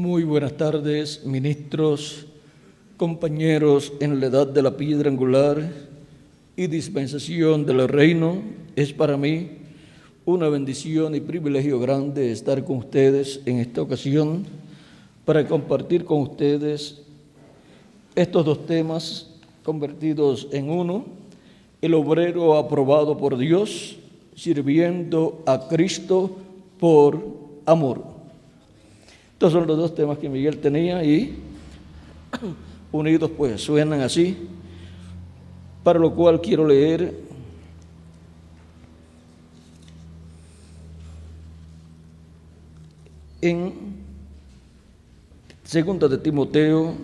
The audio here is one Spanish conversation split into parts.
Muy buenas tardes, ministros, compañeros en la edad de la piedra angular y dispensación del reino. Es para mí una bendición y privilegio grande estar con ustedes en esta ocasión para compartir con ustedes estos dos temas convertidos en uno: el obrero aprobado por Dios, sirviendo a Cristo por amor. Estos son los dos temas que Miguel tenía y unidos pues suenan así, para lo cual quiero leer en 2 de Timoteo,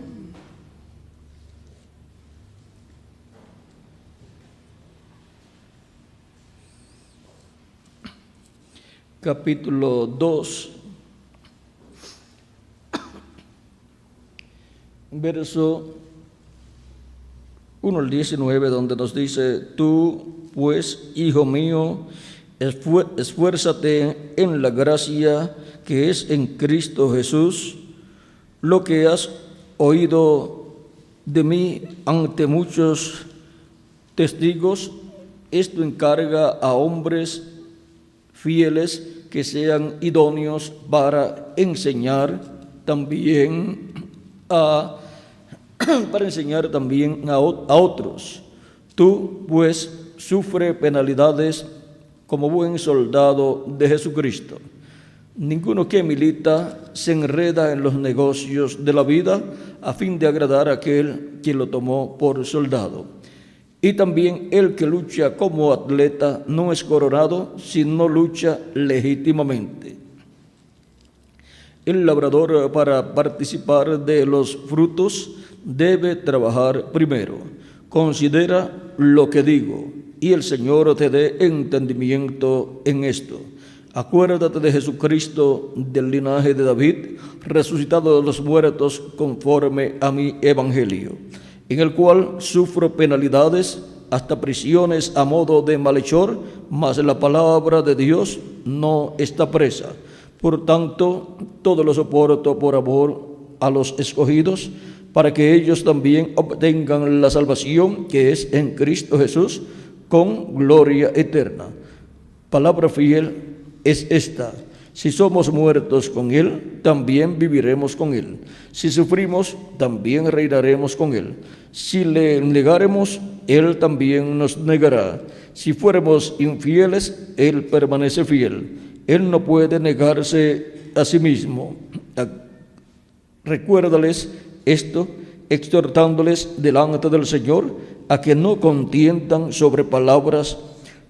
capítulo 2, verso 1 al 19, donde nos dice: Tú, pues, hijo mío, esfuérzate en la gracia que es en Cristo Jesús. Lo que has oído de mí ante muchos testigos, esto encarga a hombres fieles que sean idóneos para enseñar también a otros. Tú, pues, sufre penalidades como buen soldado de Jesucristo. Ninguno que milita se enreda en los negocios de la vida a fin de agradar a aquel que lo tomó por soldado. Y también el que lucha como atleta no es coronado si no lucha legítimamente. El labrador, para participar de los frutos, debe trabajar primero. Considera lo que digo, y el Señor te dé entendimiento en esto. Acuérdate de Jesucristo, del linaje de David, resucitado de los muertos conforme a mi evangelio, en el cual sufro penalidades, hasta prisiones a modo de malhechor, mas la palabra de Dios no está presa. Por tanto, todo lo soporto por amor a los escogidos, para que ellos también obtengan la salvación que es en Cristo Jesús, con gloria eterna. Palabra fiel es esta: si somos muertos con Él, también viviremos con Él. Si sufrimos, también reinaremos con Él. Si le negáremos, Él también nos negará. Si fuéramos infieles, Él permanece fiel. Él no puede negarse a sí mismo. Recuérdales esto, exhortándoles delante del Señor a que no contiendan sobre palabras,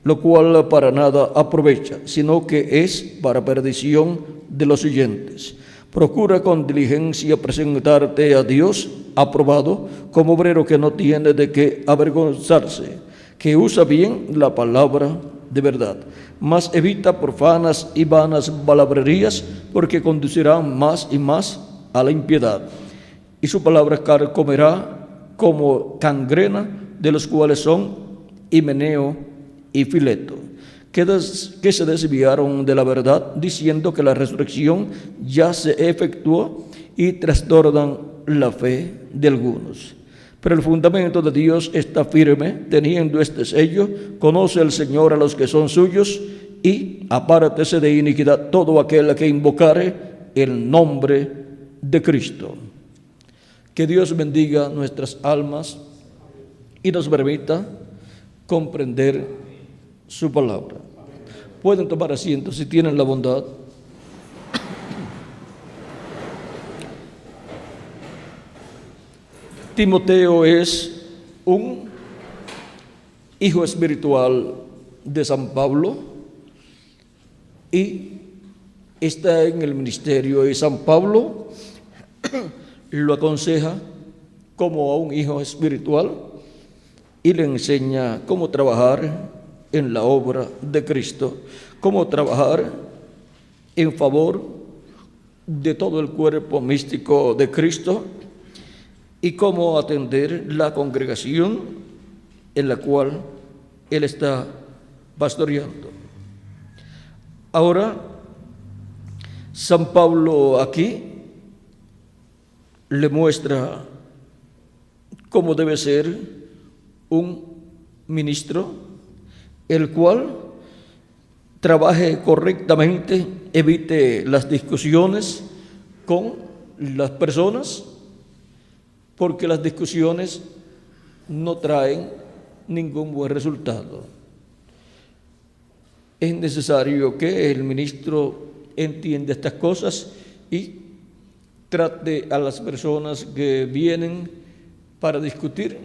lo cual para nada aprovecha, sino que es para perdición de los oyentes. Procura con diligencia presentarte a Dios aprobado, como obrero que no tiene de qué avergonzarse, que usa bien la palabra de verdad, mas evita profanas y vanas palabrerías, porque conducirán más y más a la impiedad. Y su palabra carcomerá como gangrena, de los cuales son Himeneo y Fileto, que se desviaron de la verdad, diciendo que la resurrección ya se efectuó, y trastornan la fe de algunos. Pero el fundamento de Dios está firme, teniendo este sello: conoce el Señor a los que son suyos, y apártese de iniquidad todo aquel que invocare el nombre de Cristo. Que Dios bendiga nuestras almas y nos permita comprender su palabra. Pueden tomar asiento si tienen la bondad. Timoteo es un hijo espiritual de San Pablo y está en el ministerio, y San Pablo lo aconseja como a un hijo espiritual y le enseña cómo trabajar en la obra de Cristo, cómo trabajar en favor de todo el cuerpo místico de Cristo y cómo atender la congregación en la cual él está pastoreando. Ahora, San Pablo aquí le muestra cómo debe ser un ministro, el cual trabaje correctamente, evite las discusiones con las personas, porque las discusiones no traen ningún buen resultado. Es necesario que el ministro entienda estas cosas y trate a las personas que vienen para discutir,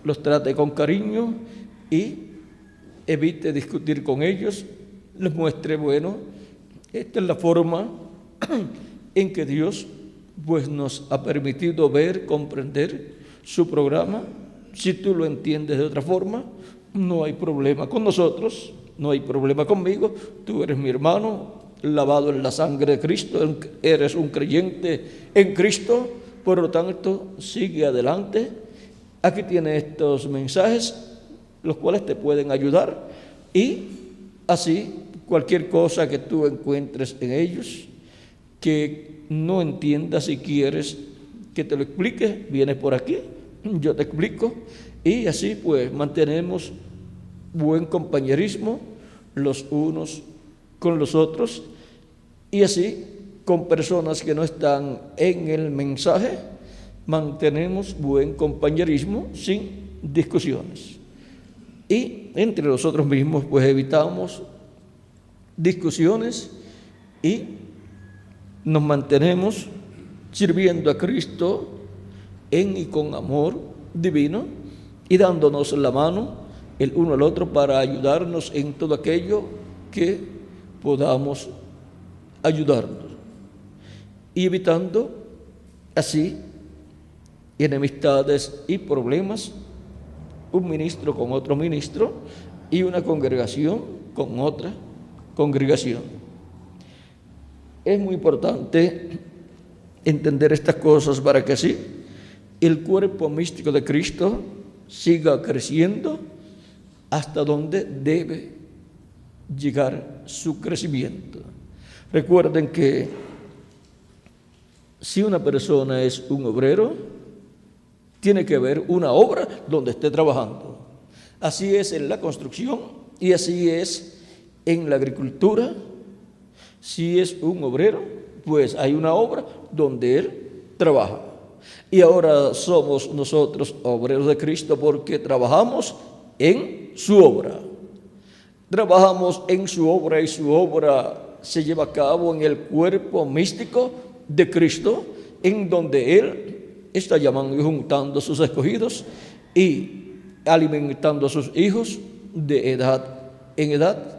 los trate con cariño y evite discutir con ellos, les muestre, bueno, esta es la forma en que Dios pues nos ha permitido ver, comprender su programa. Si tú lo entiendes de otra forma, no hay problema con nosotros, no hay problema conmigo, tú eres mi hermano, lavado en la sangre de Cristo, eres un creyente en Cristo, por lo tanto, sigue adelante. Aquí tienes estos mensajes, los cuales te pueden ayudar, y así cualquier cosa que tú encuentres en ellos, que no entiendas, si quieres que te lo explique, vienes por aquí, yo te explico, y así pues mantenemos buen compañerismo los unos con los otros, y así con personas que no están en el mensaje mantenemos buen compañerismo sin discusiones. Y entre nosotros mismos pues evitamos discusiones y nos mantenemos sirviendo a Cristo en y con amor divino y dándonos la mano el uno al otro para ayudarnos en todo aquello que podamos ayudarnos, y evitando así enemistades y problemas, un ministro con otro ministro y una congregación con otra congregación. Es muy importante entender estas cosas para que así el cuerpo místico de Cristo siga creciendo hasta donde debe llegar su crecimiento. Recuerden que si una persona es un obrero, tiene que haber una obra donde esté trabajando. Así es en la construcción y así es en la agricultura. Si es un obrero, pues hay una obra donde él trabaja. Y ahora somos nosotros obreros de Cristo porque trabajamos en su obra. Trabajamos en su obra y su obra se lleva a cabo en el cuerpo místico de Cristo, en donde Él está llamando y juntando a sus escogidos y alimentando a sus hijos de edad en edad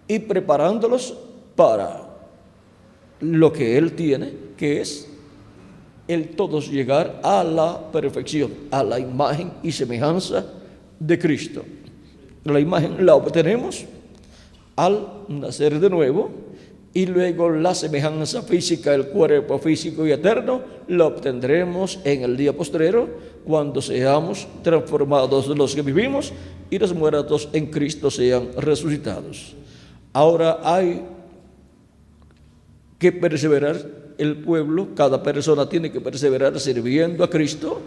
y preparándolos para lo que Él tiene, que es el todos llegar a la perfección, a la imagen y semejanza de Cristo. La imagen la obtenemos al nacer de nuevo, y luego la semejanza física, el cuerpo físico y eterno, la obtendremos en el día postrero, cuando seamos transformados los que vivimos y los muertos en Cristo sean resucitados. Ahora hay que perseverar el pueblo, cada persona tiene que perseverar sirviendo a Cristo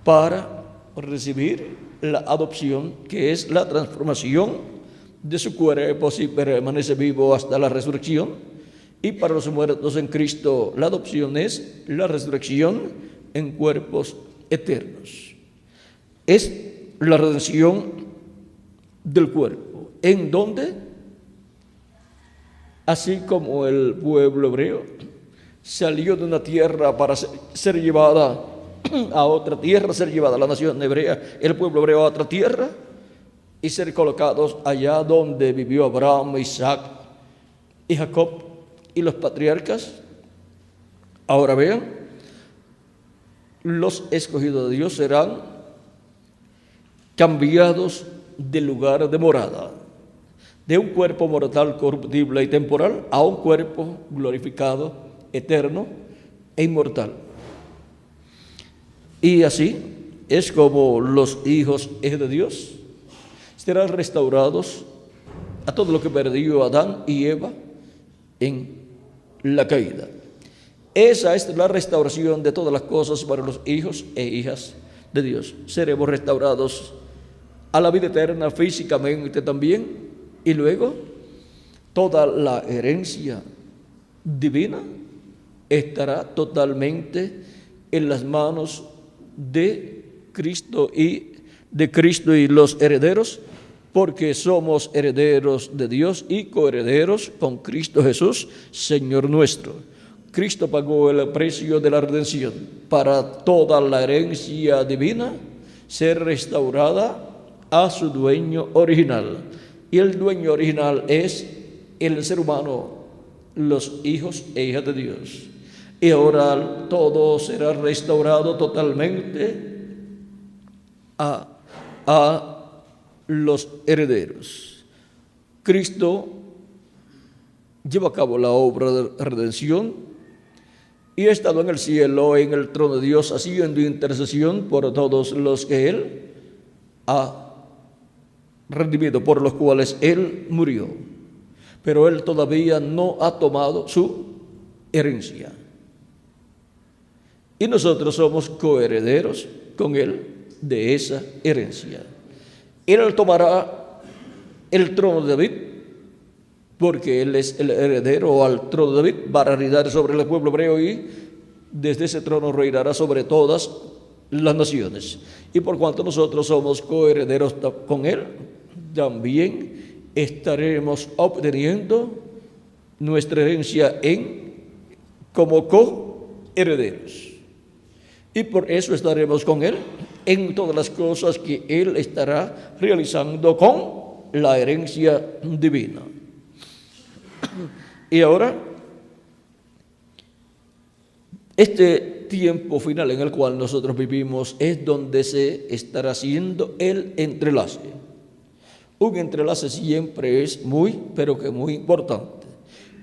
para recibir la adopción, que es la transformación de su cuerpo si permanece vivo hasta la resurrección. Y para los muertos en Cristo, la adopción es la resurrección en cuerpos eternos. Es la redención del cuerpo, en donde, así como el pueblo hebreo salió de una tierra para ser llevada a otra tierra, ser llevada a la nación hebrea, el pueblo hebreo a otra tierra, y ser colocados allá donde vivió Abraham, Isaac y Jacob y los patriarcas. Ahora vean, los escogidos de Dios serán cambiados de lugar de morada, de un cuerpo mortal, corruptible y temporal, a un cuerpo glorificado, eterno e inmortal. Y así es como los hijos de Dios serán restaurados a todo lo que perdió Adán y Eva en la caída. Esa es la restauración de todas las cosas para los hijos e hijas de Dios. Seremos restaurados a la vida eterna físicamente también, y luego toda la herencia divina estará totalmente en las manos de Cristo y los herederos, porque somos herederos de Dios y coherederos con Cristo Jesús, Señor nuestro. Cristo pagó el precio de la redención para toda la herencia divina ser restaurada a su dueño original. Y el dueño original es el ser humano, los hijos e hijas de Dios. Y ahora todo será restaurado totalmente a los herederos. Cristo lleva a cabo la obra de redención y ha estado en el cielo, en el trono de Dios, haciendo intercesión por todos los que Él ha redimido, por los cuales Él murió. Pero Él todavía no ha tomado su herencia. Y nosotros somos coherederos con Él de esa herencia. Él tomará el trono de David, porque Él es el heredero al trono de David, va a reinar sobre el pueblo hebreo y desde ese trono reinará sobre todas las naciones. Y por cuanto nosotros somos coherederos con Él, también estaremos obteniendo nuestra herencia como coherederos. Y por eso estaremos con Él en todas las cosas que Él estará realizando con la herencia divina. Y ahora, este tiempo final en el cual nosotros vivimos es donde se estará haciendo el entrelace. Un entrelace siempre es muy, pero que muy importante.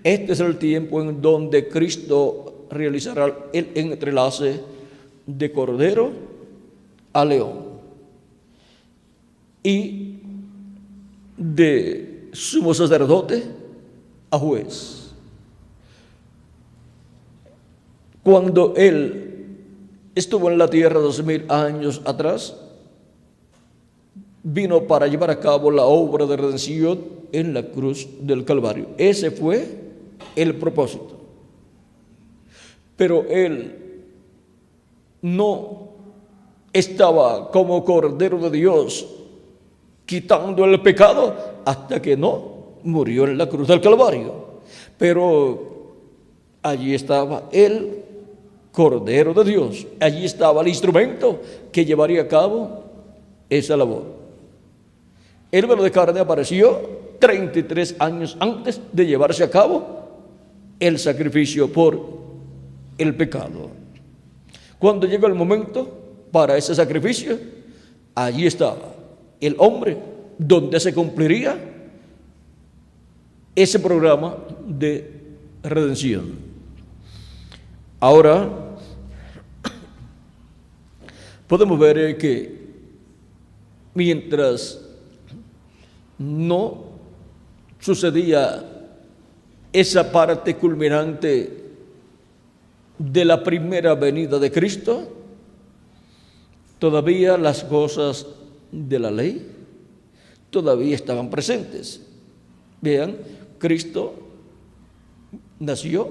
Este es el tiempo en donde Cristo realizará el entrelace de cordero a león y de sumo sacerdote a juez. Cuando Él estuvo en la tierra 2000 años atrás, vino para llevar a cabo la obra de redención en la cruz del Calvario. Ese fue el propósito. Pero Él no estaba como Cordero de Dios quitando el pecado hasta que no murió en la cruz del Calvario. Pero allí estaba el Cordero de Dios, allí estaba el instrumento que llevaría a cabo esa labor. El velo de carne apareció 33 años antes de llevarse a cabo el sacrificio por el pecado. Cuando llegó el momento para ese sacrificio, allí estaba el hombre donde se cumpliría ese programa de redención. Ahora podemos ver que mientras no sucedía esa parte culminante de la primera venida de Cristo, todavía las cosas de la ley todavía estaban presentes. Vean, Cristo nació,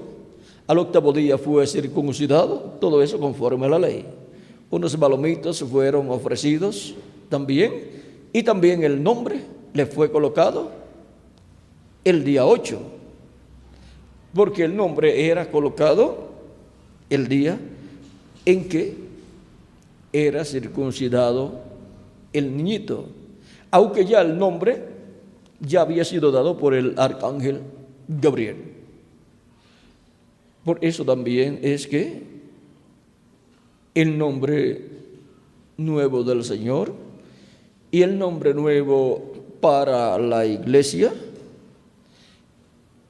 al octavo día fue circuncidado, todo eso conforme a la ley. Unos palomitos fueron ofrecidos también, y también el nombre le fue colocado el día 8, porque el nombre era colocado el día en que era circuncidado el niñito, aunque ya el nombre ya había sido dado por el arcángel Gabriel. Por eso también es que el nombre nuevo del Señor y el nombre nuevo para la iglesia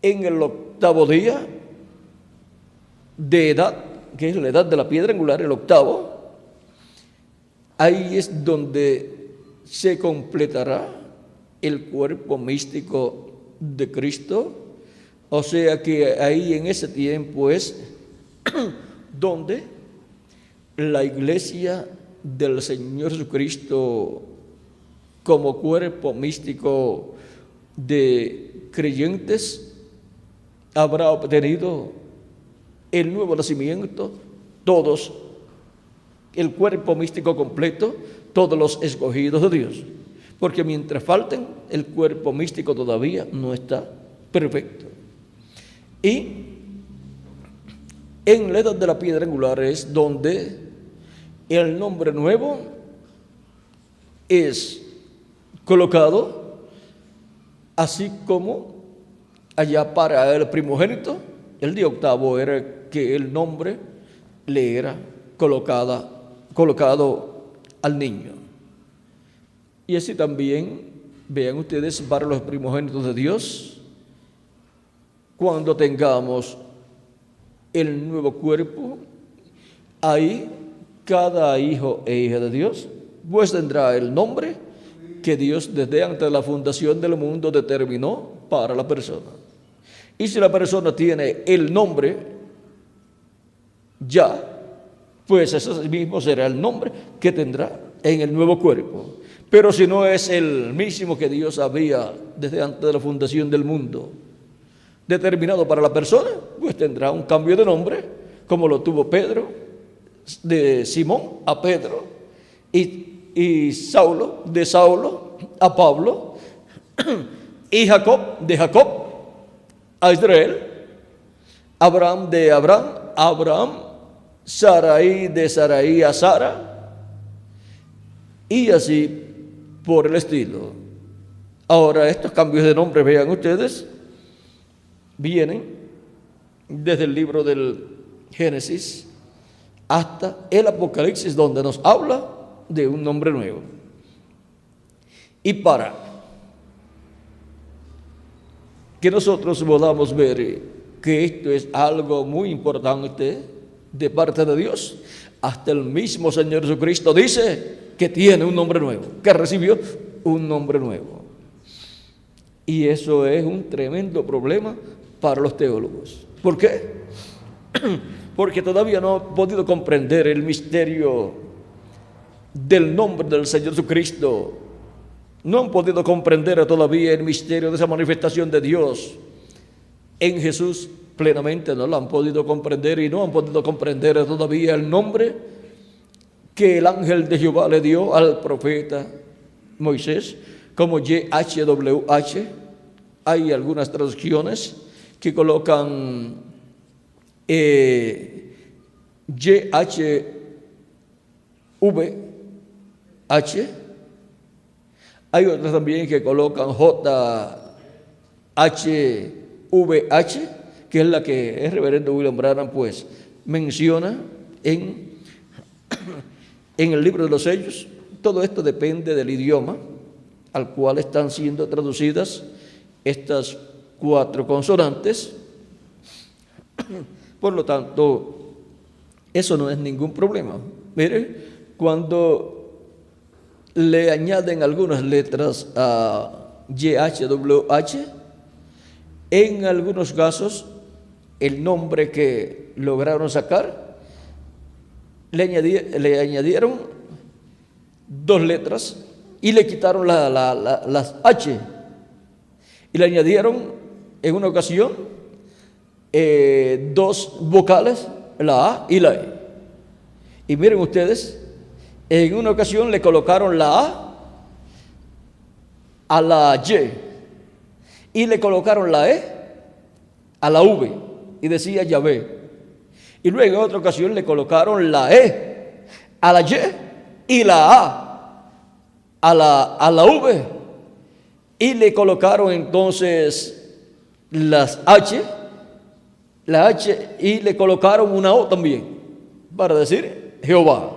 en el octavo día de edad, que es la edad de la piedra angular, el octavo, ahí es donde se completará el cuerpo místico de Cristo. O sea que ahí en ese tiempo es donde la iglesia del Señor Jesucristo, como cuerpo místico de creyentes, habrá obtenido el nuevo nacimiento, todos, el cuerpo místico completo, todos los escogidos de Dios. Porque mientras falten, el cuerpo místico todavía no está perfecto. Y en la edad de la piedra angular es donde el nombre nuevo es colocado, así como allá para el primogénito, el día octavo era que el nombre le era colocado al niño. Y así también, vean ustedes, para los primogénitos de Dios, cuando tengamos el nuevo cuerpo, ahí cada hijo e hija de Dios, pues tendrá el nombre que Dios desde antes de la fundación del mundo determinó para la persona. Y si la persona tiene el nombre ya, pues ese mismo será el nombre que tendrá en el nuevo cuerpo. Pero si no es el mismo que Dios había desde antes de la fundación del mundo determinado para la persona, pues tendrá un cambio de nombre, como lo tuvo Pedro, de Simón a Pedro, y Saulo, de Saulo a Pablo, y Jacob, de Jacob a Israel, Abraham, de Abraham a Abraham, Sarai, de Sarai a Sara, y así por el estilo. Ahora, estos cambios de nombre, vean ustedes, vienen desde el libro del Génesis hasta el Apocalipsis, donde nos habla de un nombre nuevo. Y para que nosotros podamos ver que esto es algo muy importante de parte de Dios, hasta el mismo Señor Jesucristo dice que tiene un nombre nuevo, que recibió un nombre nuevo. Y eso es un tremendo problema para los teólogos. ¿Por qué? Porque todavía no han podido comprender el misterio del nombre del Señor Jesucristo. No han podido comprender todavía el misterio de esa manifestación de Dios en Jesús plenamente. No lo han podido comprender, y no han podido comprender todavía el nombre que el ángel de Jehová le dio al profeta Moisés, como YHWH. Hay algunas traducciones que colocan YHVH. Hay otras también que colocan JHVH, que es la que el reverendo William Branham pues menciona en el libro de los sellos. Todo esto depende del idioma al cual están siendo traducidas estas 4 consonantes. Por lo tanto, eso no es ningún problema. Mire, cuando le añaden algunas letras a YHWH, en algunos casos el nombre que lograron sacar le añadieron 2 letras y le quitaron las H, y le añadieron en una ocasión 2 vocales, la A y la E. Y miren ustedes, en una ocasión le colocaron la A la Y, y le colocaron la E a la V, y decía Yahvé. Y luego en otra ocasión le colocaron la E a la Y y la A a la V, y le colocaron entonces las la H, y le colocaron una O también, para decir Jehová.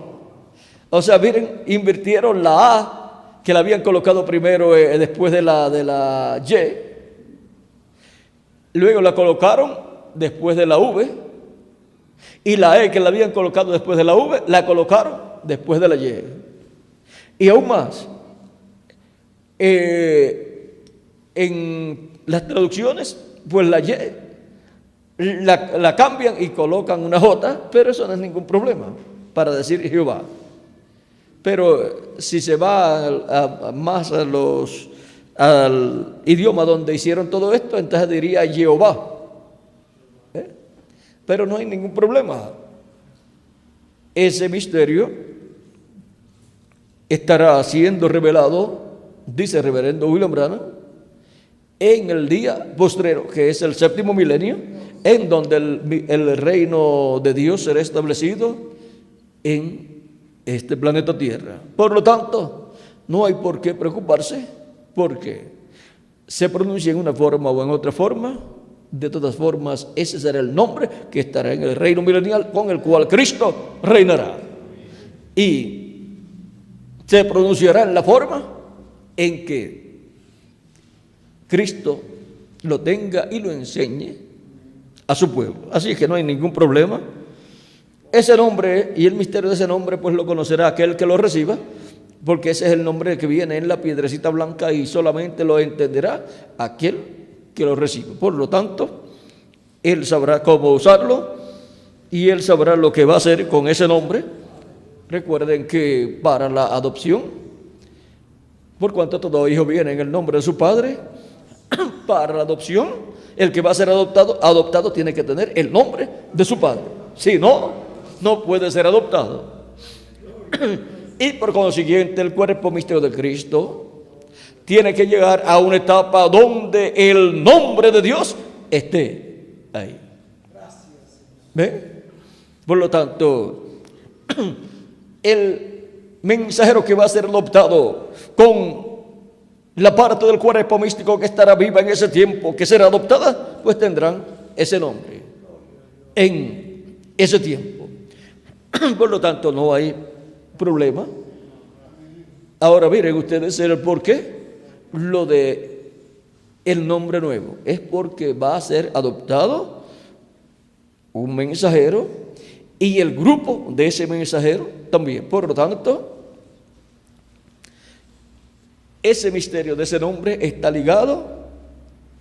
O sea, miren, invirtieron la A, que la habían colocado primero después de la Y, luego la colocaron después de la V, y la E, que la habían colocado después de la V, la colocaron después de la Y. Y aún más, en las traducciones, pues la Y la cambian y colocan una J, pero eso no es ningún problema para decir Jehová. Pero si se va más al idioma donde hicieron todo esto, entonces diría Jehová. Pero no hay ningún problema. Ese misterio estará siendo revelado, dice el reverendo William Branham, en el día postrero, que es el séptimo milenio, en donde el reino de Dios será establecido en este planeta Tierra. Por lo tanto, no hay por qué preocuparse, porque se pronuncia en una forma o en otra forma. De todas formas, ese será el nombre que estará en el reino milenial con el cual Cristo reinará. Y se pronunciará en la forma en que Cristo lo tenga y lo enseñe a su pueblo. Así es que no hay ningún problema. Ese nombre y el misterio de ese nombre pues lo conocerá aquel que lo reciba, porque ese es el nombre que viene en la piedrecita blanca y solamente lo entenderá aquel que lo reciba. Por lo tanto, él sabrá cómo usarlo y él sabrá lo que va a hacer con ese nombre. Recuerden que para la adopción, por cuanto todo hijo viene en el nombre de su padre, para la adopción, el que va a ser adoptado tiene que tener el nombre de su padre. Si no, no puede ser adoptado. Y por consiguiente, el cuerpo místico de Cristo tiene que llegar a una etapa donde el nombre de Dios esté ahí. ¿Ve? Por lo tanto, el mensajero que va a ser adoptado con la parte del cuerpo místico que estará viva en ese tiempo, que será adoptada, pues tendrán ese nombre en ese tiempo. Por lo tanto, no hay problema. Ahora miren ustedes el por qué. Lo de el nombre nuevo es porque va a ser adoptado un mensajero y el grupo de ese mensajero también. Por lo tanto, ese misterio de ese nombre está ligado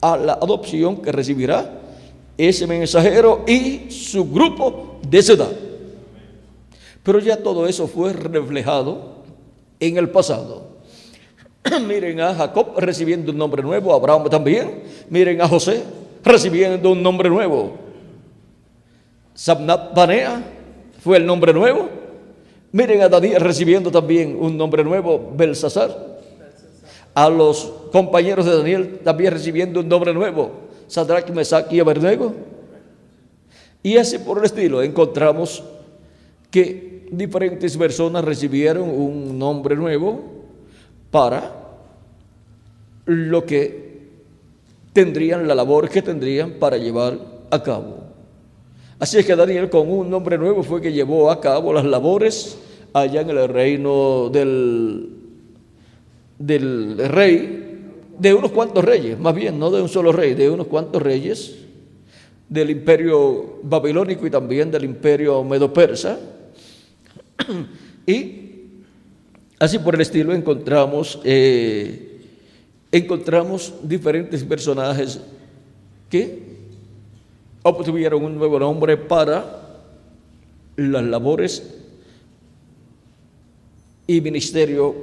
a la adopción que recibirá ese mensajero y su grupo de esa edad. Pero ya todo eso fue reflejado en el pasado. Miren a Jacob recibiendo un nombre nuevo, Abraham también. Miren a José recibiendo un nombre nuevo. Sabnat Panea fue el nombre nuevo. Miren a Daniel recibiendo también un nombre nuevo, Belsasar. A los compañeros de Daniel también recibiendo un nombre nuevo, Sadrach, Mesach y Abednego. Y así por el estilo encontramos que diferentes personas recibieron un nombre nuevo para lo que tendrían, la labor que tendrían para llevar a cabo. Así es que Daniel con un nombre nuevo fue que llevó a cabo las labores allá en el reino del rey, de unos cuantos reyes, más bien, no de un solo rey, de unos cuantos reyes del imperio babilónico y también del imperio medo-persa. Y así por el estilo encontramos diferentes personajes que obtuvieron un nuevo nombre para las labores y ministerio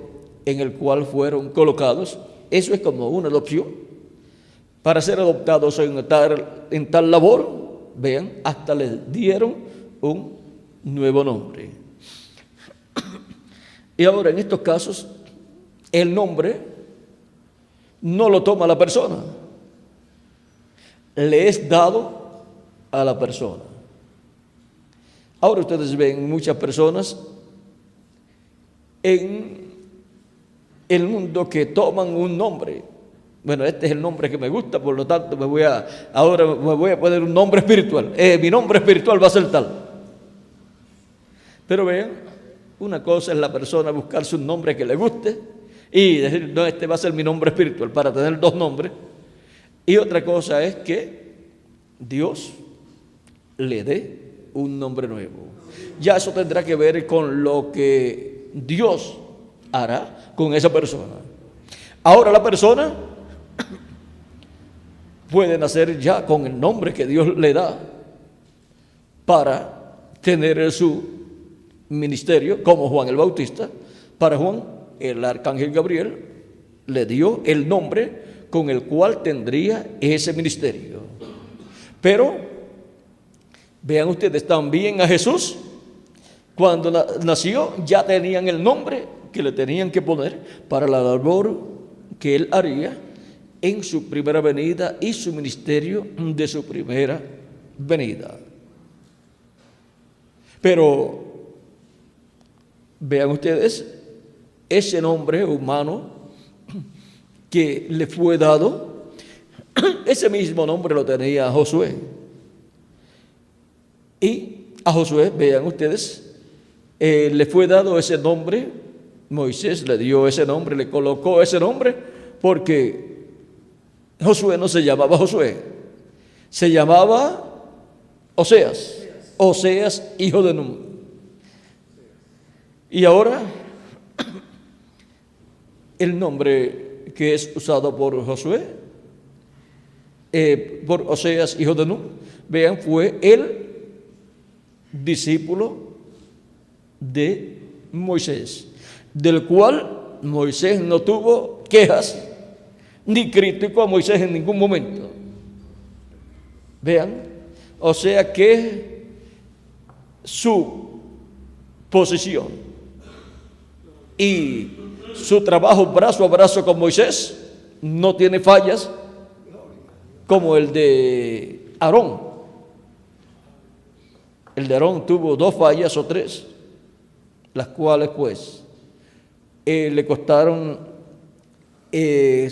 en el cual fueron colocados. Eso es como una adopción. Para ser adoptados en tal labor, vean, hasta les dieron un nuevo nombre. Y ahora en estos casos, el nombre no lo toma la persona, le es dado a la persona. Ahora ustedes ven muchas personas en el mundo que toman un nombre. Bueno, este es el nombre que me gusta, por lo tanto ahora me voy a poner un nombre espiritual. Mi nombre espiritual va a ser tal. Pero vean, una cosa es la persona buscarse un nombre que le guste y decir, no, este va a ser mi nombre espiritual para tener dos nombres. Y otra cosa es que Dios le dé un nombre nuevo. Ya eso tendrá que ver con lo que Dios hará con esa persona. Ahora la persona puede nacer ya con el nombre que Dios le da para tener su ministerio, como Juan el Bautista. Para Juan, el arcángel Gabriel le dio el nombre con el cual tendría ese ministerio. Pero vean ustedes, también a Jesús, cuando nació, ya tenían el nombre que le tenían que poner para la labor que él haría en su primera venida y su ministerio de su primera venida. Pero vean ustedes, ese nombre humano que le fue dado, ese mismo nombre lo tenía Josué. Y a Josué, vean ustedes, le fue dado ese nombre, Moisés le dio ese nombre, le colocó ese nombre, porque Josué no se llamaba Josué, se llamaba Oseas, hijo de Nun. Y ahora, el nombre que es usado por Josué, por Oseas, hijo de Nun, vean, fue el discípulo de Moisés, del cual Moisés no tuvo quejas ni criticó a Moisés en ningún momento. Vean, o sea que su posición y su trabajo brazo a brazo con Moisés no tiene fallas como el de Aarón. El de Aarón tuvo 2 fallas o 3, las cuales pues le costaron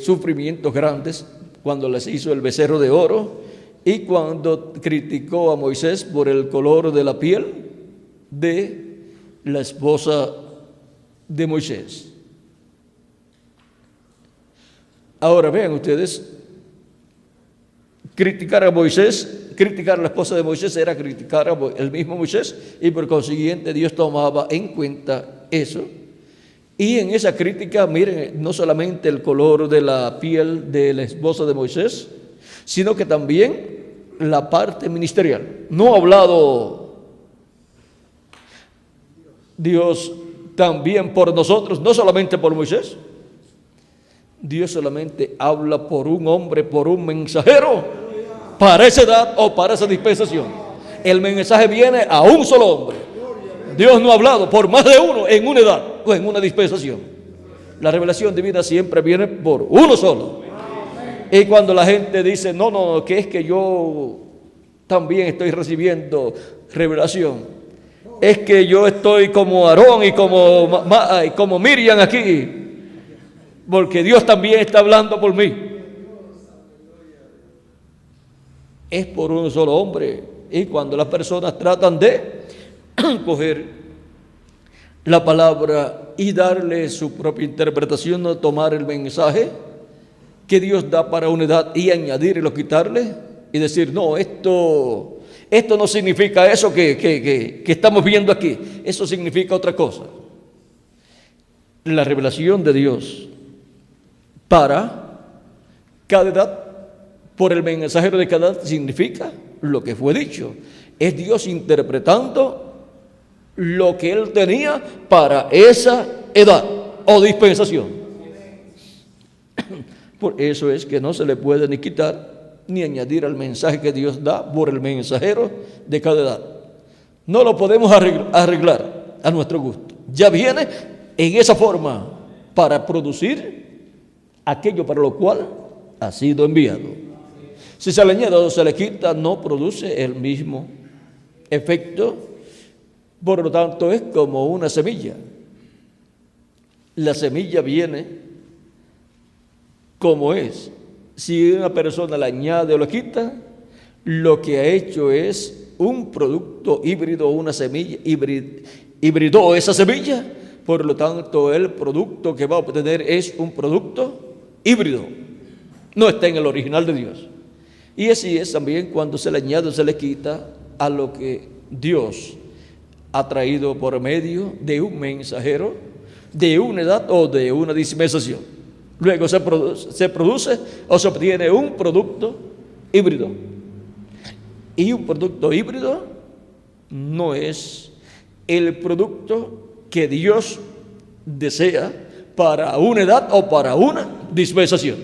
sufrimientos grandes cuando les hizo el becerro de oro y cuando criticó a Moisés por el color de la piel de la esposa de Moisés. Ahora vean ustedes, criticar a Moisés, criticar a la esposa de Moisés era criticar al mismo Moisés, y por consiguiente Dios tomaba en cuenta eso. Y en esa crítica, miren, no solamente el color de la piel de la esposa de Moisés, sino que también la parte ministerial. No ha hablado Dios también por nosotros, no solamente por Moisés. Dios solamente habla por un hombre, por un mensajero, para esa edad o para esa dispensación. El mensaje viene a un solo hombre. Dios no ha hablado por más de uno en una edad o en una dispensación. La revelación divina siempre viene por uno solo. Y cuando la gente dice, no, que es que yo también estoy recibiendo revelación, es que yo estoy como Aarón y como Miriam aquí, porque Dios también está hablando por mí. Es por un solo hombre. Y cuando las personas tratan de coger la palabra y darle su propia interpretación, no tomar el mensaje que Dios da para una edad y añadirlo, quitarle y decir, no, esto no significa eso que estamos viendo aquí, eso significa otra cosa. La revelación de Dios para cada edad, por el mensajero de cada edad, significa lo que fue dicho. Es Dios interpretando lo que Él tenía para esa edad o dispensación. Por eso es que no se le puede ni quitar ni añadir al mensaje que Dios da por el mensajero de cada edad. No lo podemos arreglar a nuestro gusto. Ya viene en esa forma para producir aquello para lo cual ha sido enviado. Si se le añade o se le quita, no produce el mismo efecto. Por lo tanto, es como una semilla. La semilla viene como es. Si una persona le añade o le quita, lo que ha hecho es un producto híbrido, una semilla, hibridó esa semilla. Por lo tanto, el producto que va a obtener es un producto híbrido. No está en el original de Dios. Y así es también cuando se le añade o se le quita a lo que Dios ha traído por medio de un mensajero, de una edad o de una dispensación. Luego se produce o se obtiene un producto híbrido. Y un producto híbrido no es el producto que Dios desea para una edad o para una dispensación.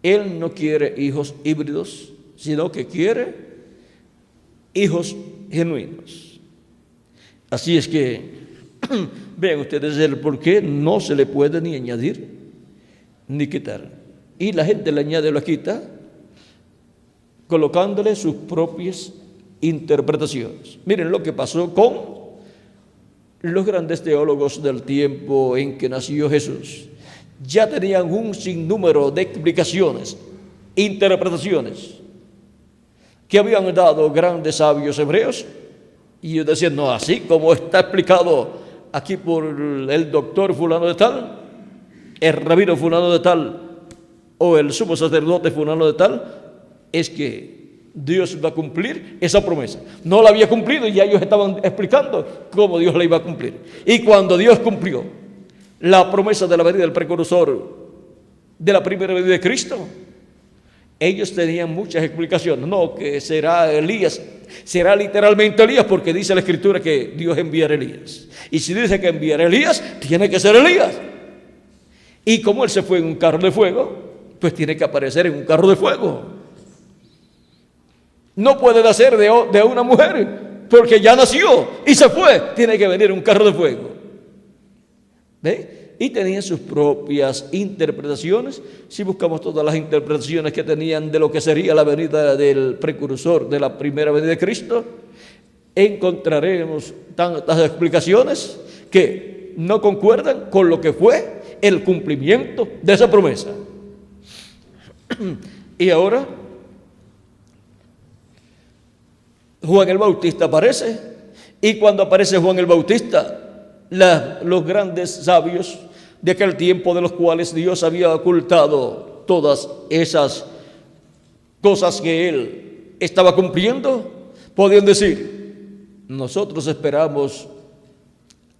Él no quiere hijos híbridos, sino que quiere hijos genuinos. Así es que vean ustedes el por qué no se le puede ni añadir ni quitar. Y la gente le añade o lo quita colocándole sus propias interpretaciones. Miren lo que pasó con los grandes teólogos del tiempo en que nació Jesús. Ya tenían un sinnúmero de explicaciones, interpretaciones que habían dado grandes sabios hebreos, y ellos decían, no, así como está explicado aquí por el doctor fulano de tal, el rabino fulano de tal, o el sumo sacerdote fulano de tal, es que Dios va a cumplir esa promesa. No la había cumplido y ya ellos estaban explicando cómo Dios la iba a cumplir. Y cuando Dios cumplió la promesa de la venida del precursor de la primera venida de Cristo, ellos tenían muchas explicaciones. No, que será Elías, será literalmente Elías, porque dice la Escritura que Dios enviará a Elías. Y si dice que enviará a Elías, tiene que ser Elías. Y como él se fue en un carro de fuego, pues tiene que aparecer en un carro de fuego. No puede nacer de una mujer, porque ya nació y se fue. Tiene que venir un carro de fuego. ¿Ve? Y tenían sus propias interpretaciones. Si buscamos todas las interpretaciones que tenían de lo que sería la venida del precursor de la primera venida de Cristo, encontraremos tantas explicaciones que no concuerdan con lo que fue el cumplimiento de esa promesa. Y ahora Juan el Bautista aparece, y cuando aparece Juan el Bautista, los grandes sabios de aquel tiempo, de los cuales Dios había ocultado todas esas cosas que él estaba cumpliendo, podían decir, nosotros esperamos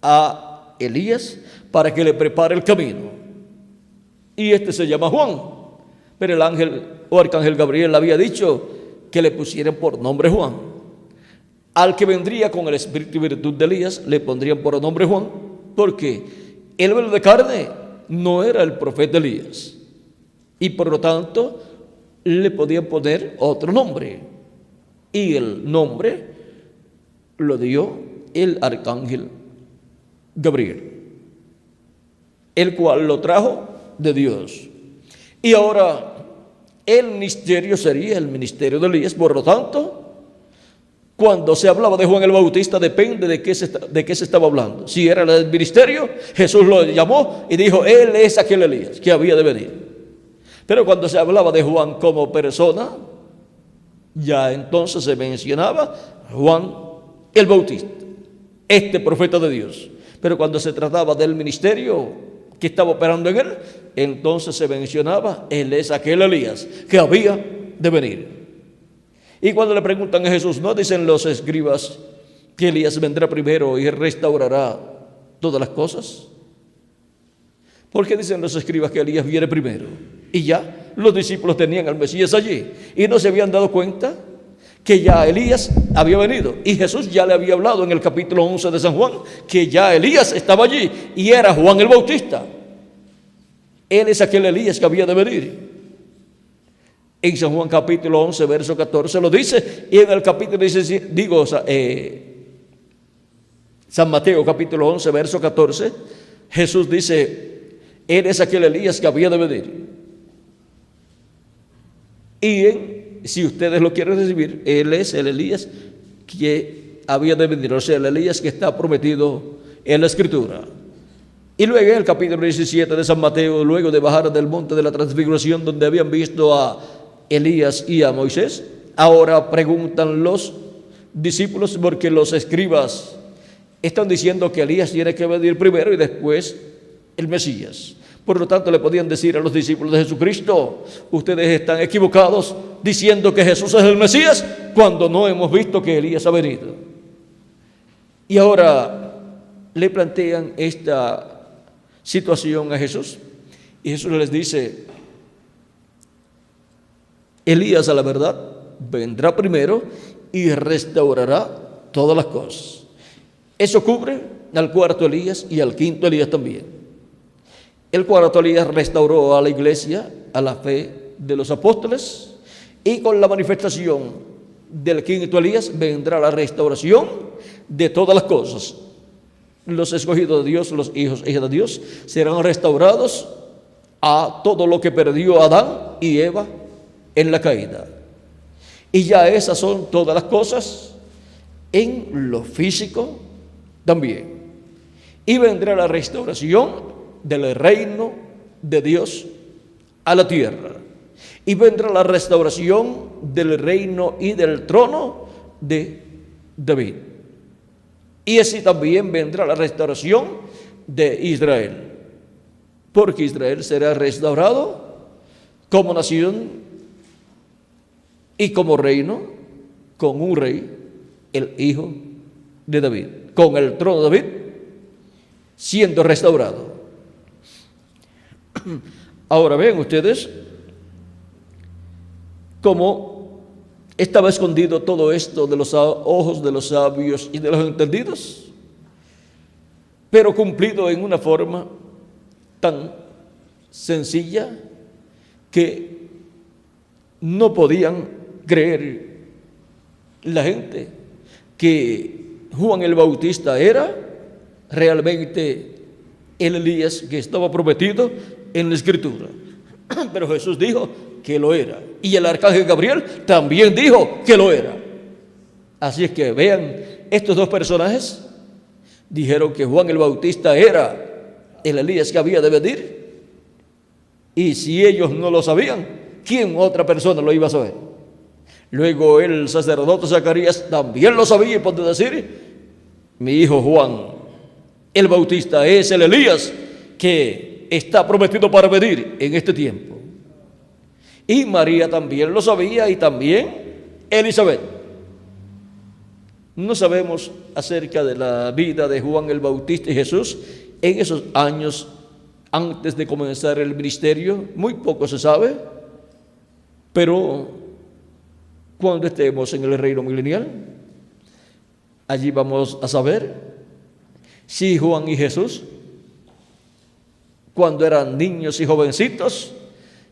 a Elías para que le prepare el camino, y este se llama Juan. Pero el ángel o arcángel Gabriel había dicho que le pusieran por nombre Juan. Al que vendría con el espíritu y virtud de Elías le pondrían por nombre Juan, porque el velo de carne no era el profeta Elías, y por lo tanto le podían poner otro nombre, y el nombre lo dio el arcángel Gabriel, el cual lo trajo de Dios. Y ahora el ministerio sería el ministerio de Elías. Por lo tanto, cuando se hablaba de Juan el Bautista, depende de qué se estaba hablando. Si era el ministerio, Jesús lo llamó y dijo, él es aquel Elías que había de venir. Pero cuando se hablaba de Juan como persona, ya entonces se mencionaba Juan el Bautista, este profeta de Dios. Pero cuando se trataba del ministerio que estaba operando en él, entonces se mencionaba, él es aquel Elías que había de venir. Y cuando le preguntan a Jesús, ¿no dicen los escribas que Elías vendrá primero y restaurará todas las cosas? ¿Por qué dicen los escribas que Elías viene primero? Y ya los discípulos tenían al Mesías allí y no se habían dado cuenta que ya Elías había venido. Y Jesús ya le había hablado en el capítulo 11 de San Juan que ya Elías estaba allí y era Juan el Bautista. Él es aquel Elías que había de venir. En San Juan capítulo 11, verso 14 lo dice, y en el capítulo 17, San Mateo capítulo 11, verso 14, Jesús dice, él es aquel Elías que había de venir. Y si ustedes lo quieren recibir, él es el Elías que había de venir, o sea, el Elías que está prometido en la Escritura. Y luego en el capítulo 17 de San Mateo, luego de bajar del monte de la transfiguración, donde habían visto a Elías y a Moisés, ahora preguntan los discípulos, porque los escribas están diciendo que Elías tiene que venir primero y después el Mesías. Por lo tanto, le podían decir a los discípulos de Jesucristo, ustedes están equivocados diciendo que Jesús es el Mesías, cuando no hemos visto que Elías ha venido. Y ahora le plantean esta situación a Jesús, y Jesús les dice, Elías, a la verdad, vendrá primero y restaurará todas las cosas. Eso cubre al cuarto Elías y al quinto Elías también. El cuarto Elías restauró a la iglesia, a la fe de los apóstoles, y con la manifestación del quinto Elías vendrá la restauración de todas las cosas. Los escogidos de Dios, los hijos e hijas de Dios, serán restaurados a todo lo que perdió Adán y Eva en la caída. Y ya esas son todas las cosas en lo físico también. Y vendrá la restauración del reino de Dios a la tierra. Y vendrá la restauración del reino y del trono de David. Y así también vendrá la restauración de Israel. Porque Israel será restaurado como nación y como reino, con un rey, el hijo de David, con el trono de David siendo restaurado. Ahora ven ustedes cómo estaba escondido todo esto de los ojos de los sabios y de los entendidos, pero cumplido en una forma tan sencilla que no podían creer la gente que Juan el Bautista era realmente el Elías que estaba prometido en la Escritura. Pero Jesús dijo que lo era, y el arcángel Gabriel también dijo que lo era. Así es que vean, estos dos personajes dijeron que Juan el Bautista era el Elías que había de venir, y si ellos no lo sabían, ¿quién otra persona lo iba a saber? Luego el sacerdote Zacarías también lo sabía y podía decir: mi hijo Juan el Bautista es el Elías que está prometido para venir en este tiempo. Y María también lo sabía, y también Elizabeth. No sabemos acerca de la vida de Juan el Bautista y Jesús en esos años antes de comenzar el ministerio. Muy poco se sabe, pero cuando estemos en el reino milenial, allí vamos a saber si Juan y Jesús, cuando eran niños y jovencitos,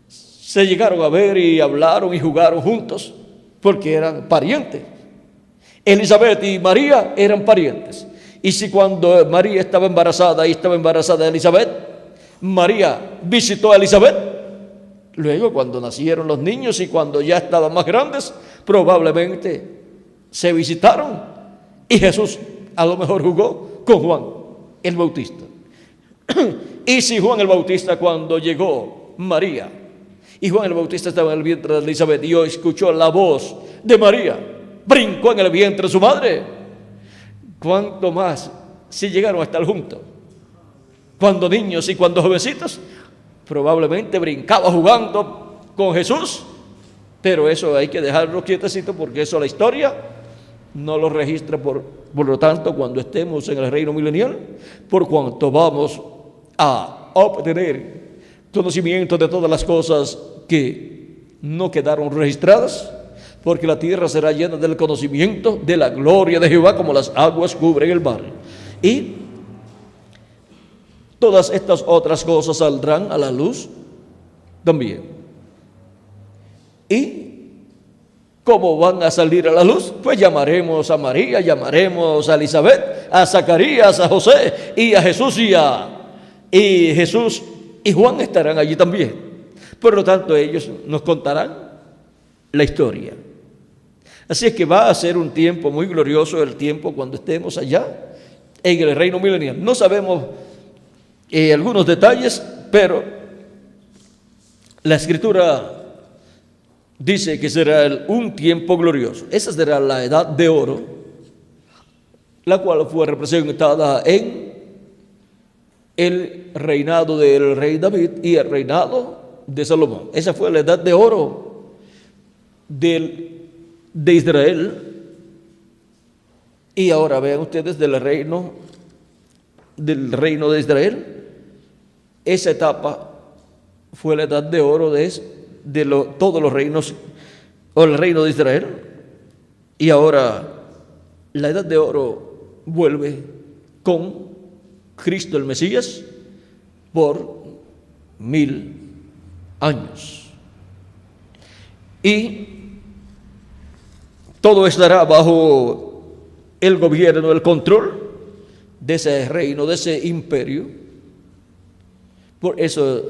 se llegaron a ver y hablaron y jugaron juntos, porque eran parientes. Elizabeth y María eran parientes. Y si cuando María estaba embarazada y estaba embarazada de Elizabeth, María visitó a Elizabeth, luego cuando nacieron los niños y cuando ya estaban más grandes, probablemente se visitaron, y Jesús a lo mejor jugó con Juan el Bautista. Y si Juan el Bautista, cuando llegó María y Juan el Bautista estaba en el vientre de Elizabeth y escuchó la voz de María, brincó en el vientre de su madre, ¿cuánto más si llegaron a estar juntos? Cuando niños y cuando jovencitos, probablemente brincaba jugando con Jesús. Pero eso hay que dejarlo quietecito, porque eso la historia no lo registra. Por lo tanto, cuando estemos en el reino milenial, por cuanto vamos a obtener conocimiento de todas las cosas que no quedaron registradas, porque la tierra será llena del conocimiento de la gloria de Jehová, como las aguas cubren el mar. Y todas estas otras cosas saldrán a la luz también. ¿Y cómo van a salir a la luz? Pues llamaremos a María, llamaremos a Elizabeth, a Zacarías, a José y a Jesús, y Jesús y Juan estarán allí también. Por lo tanto, ellos nos contarán la historia. Así es que va a ser un tiempo muy glorioso, el tiempo cuando estemos allá en el reino milenial. No sabemos algunos detalles, pero la Escritura dice que será un tiempo glorioso. Esa será la edad de oro, la cual fue representada en el reinado del rey David y el reinado de Salomón. Esa fue la edad de oro de Israel. Y ahora vean ustedes del reino de Israel. Esa etapa fue la edad de oro de todos los reinos o el reino de Israel, y ahora la edad de oro vuelve con Cristo el Mesías por 1000 años. Y todo estará bajo el gobierno, el control de ese reino, de ese imperio. Por eso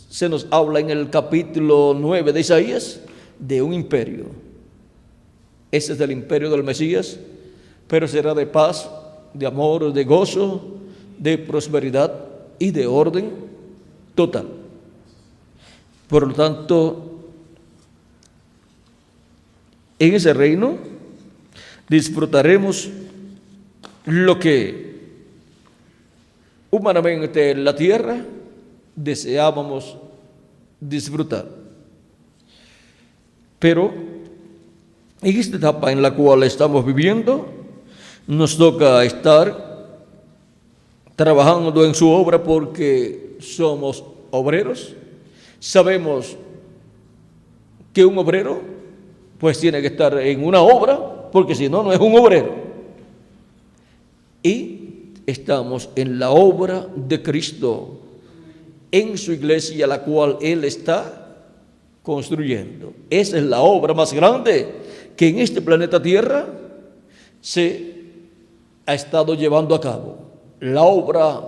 se nos habla en el capítulo 9 de Isaías de un imperio. Ese es el imperio del Mesías, pero será de paz, de amor, de gozo, de prosperidad y de orden total. Por lo tanto, en ese reino disfrutaremos lo que humanamente en la tierra deseábamos disfrutar. Pero en esta etapa en la cual estamos viviendo, nos toca estar trabajando en su obra porque somos obreros. Sabemos que un obrero pues tiene que estar en una obra, porque si no, no es un obrero. Y estamos en la obra de Cristo, en su iglesia, la cual Él está construyendo. Esa es la obra más grande que en este planeta Tierra se ha estado llevando a cabo. La obra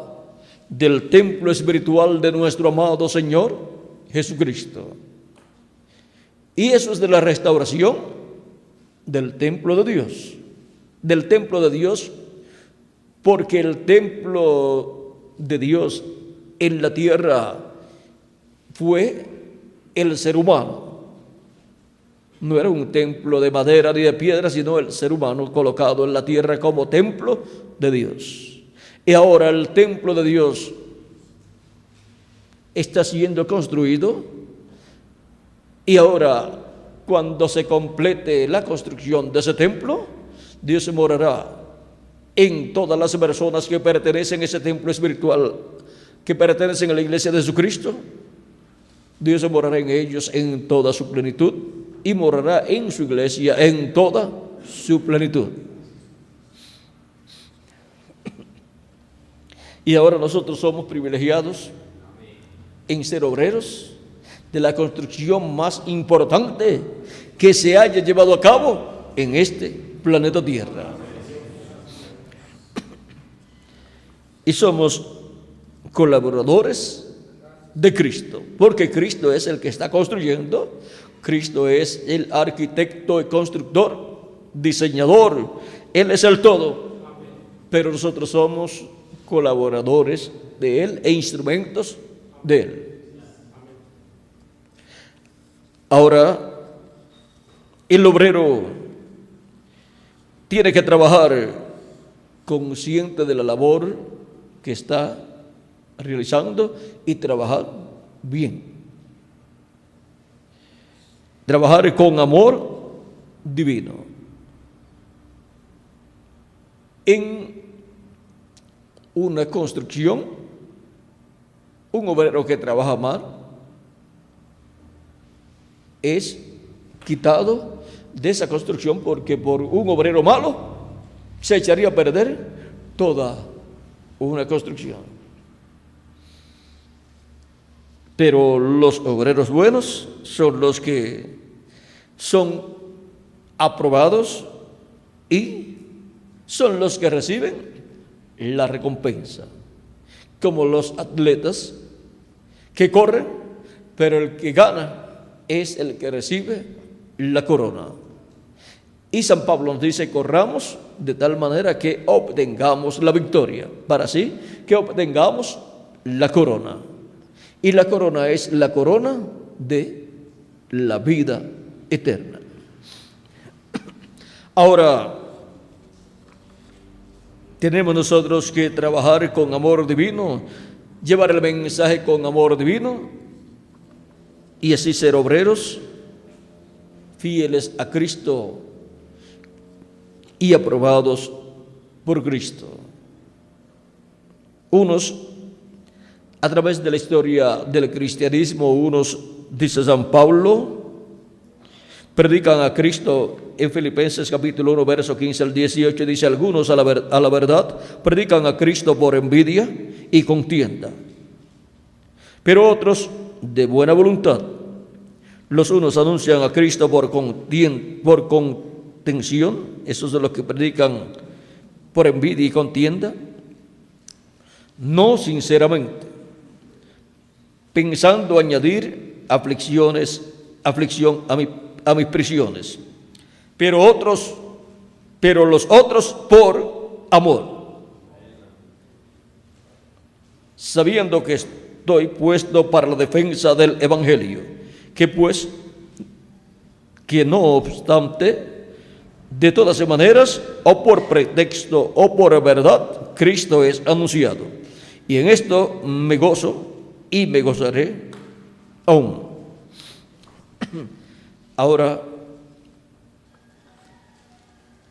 del templo espiritual de nuestro amado Señor Jesucristo. Y eso es de la restauración del templo de Dios. Del templo de Dios, porque el templo de Dios en la tierra fue el ser humano. No era un templo de madera ni de piedra, sino el ser humano colocado en la tierra como templo de Dios. Y ahora el templo de Dios está siendo construido, y ahora, cuando se complete la construcción de ese templo, Dios morará en todas las personas que pertenecen a ese templo espiritual, que pertenecen a la iglesia de Jesucristo. Dios morará en ellos en toda su plenitud, y morará en su iglesia en toda su plenitud. Y ahora nosotros somos privilegiados en ser obreros de la construcción más importante que se haya llevado a cabo en este planeta Tierra. Y somos colaboradores de Cristo, porque Cristo es el que está construyendo. Cristo es el arquitecto y constructor, diseñador. Él es el todo, pero nosotros somos colaboradores de Él e instrumentos de Él. Ahora, el obrero tiene que trabajar consciente de la labor que está realizando y trabajar bien. Trabajar con amor divino. En una construcción, un obrero que trabaja mal es quitado de esa construcción, porque por un obrero malo se echaría a perder toda una construcción. Pero los obreros buenos son los que son aprobados y son los que reciben la recompensa, como los atletas que corren, pero el que gana es el que recibe la corona. Y San Pablo nos dice: corramos de tal manera que obtengamos la victoria, para así que obtengamos la corona. Y la corona es la corona de la vida eterna. Ahora, tenemos nosotros que trabajar con amor divino, llevar el mensaje con amor divino, y así ser obreros fieles a Cristo y aprobados por Cristo. Unos, a través de la historia del cristianismo, unos, dice San Pablo, predican a Cristo. En Filipenses capítulo 1, verso 15 al 18, dice: algunos a la verdad predican a Cristo por envidia y contienda, pero otros de buena voluntad. Los unos anuncian a Cristo por contención, esos de los que predican por envidia y contienda, no sinceramente, pensando añadir aflicción a mis prisiones, pero los otros por amor, sabiendo que estoy puesto para la defensa del evangelio, que no obstante, de todas maneras, o por pretexto o por verdad, Cristo es anunciado, y en esto me gozo y me gozaré aún. Ahora,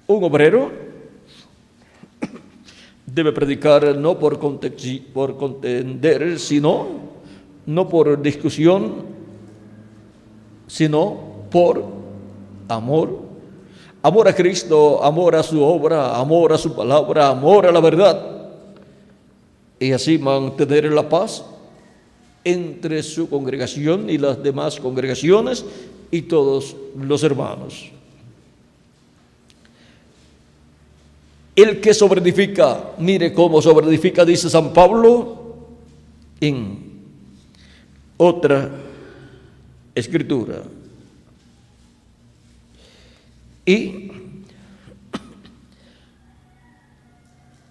un obrero debe predicar no por contender, no por discusión, sino por amor. Amor a Cristo, amor a su obra, amor a su palabra, amor a la verdad. Y así mantener la paz entre su congregación y las demás congregaciones y todos los hermanos. El que sobreedifica, mire cómo sobreedifica, dice San Pablo en otra escritura. Y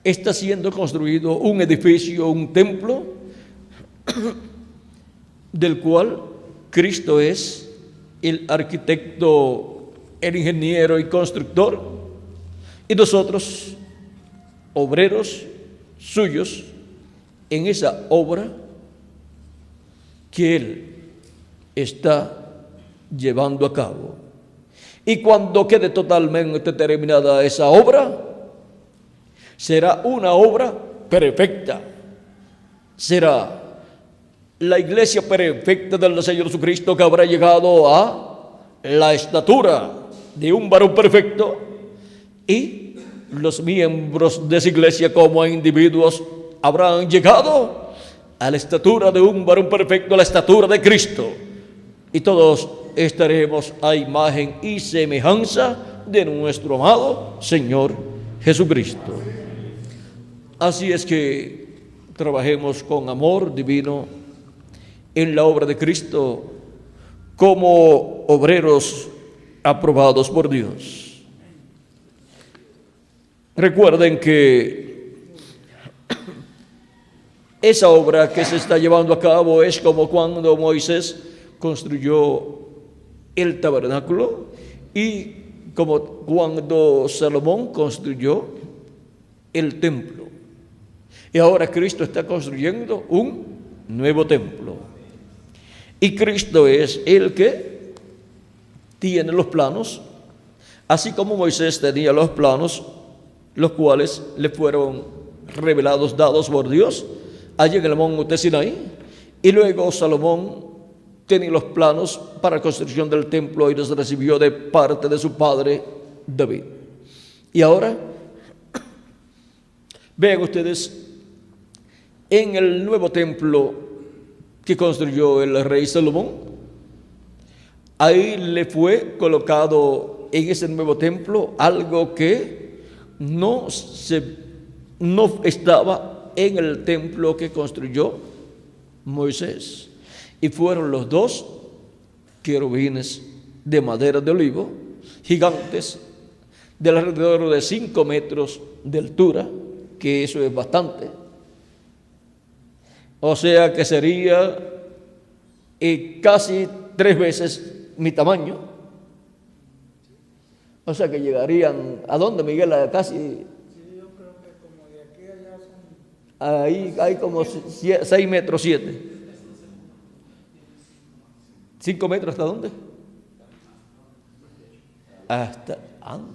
está siendo construido un edificio, un templo, del cual Cristo es el arquitecto, el ingeniero y constructor, y nosotros, obreros suyos, en esa obra que Él está llevando a cabo. Y cuando quede totalmente terminada esa obra, será una obra perfecta. Será la iglesia perfecta del Señor Jesucristo, que habrá llegado a la estatura de un varón perfecto, y los miembros de esa iglesia como individuos habrán llegado a la estatura de un varón perfecto, a la estatura de Cristo, y todos estaremos a imagen y semejanza de nuestro amado Señor Jesucristo. Así es que trabajemos con amor divino en la obra de Cristo como obreros aprobados por Dios. Recuerden que esa obra que se está llevando a cabo es como cuando Moisés construyó el tabernáculo y como cuando Salomón construyó el templo. Y ahora Cristo está construyendo un nuevo templo. Y Cristo es el que tiene los planos, así como Moisés tenía los planos, los cuales le fueron revelados, dados por Dios, allí en el monte Sinaí. Y luego Salomón tenía los planos para la construcción del templo y los recibió de parte de su padre David. Y ahora, vean ustedes, en el nuevo templo que construyó el rey Salomón, ahí le fue colocado en ese nuevo templo algo que no estaba en el templo que construyó Moisés. Y fueron los dos querubines de madera de olivo, gigantes, de alrededor de 5 metros de altura, que eso es bastante. O sea que sería casi 3 veces mi tamaño. O sea que llegarían, ¿a dónde, Miguel? A casi... Sí, yo creo que como de aquí a allá son... Ahí hay como 6 metros 7. 5 metros, ¿hasta dónde? Hasta... anda.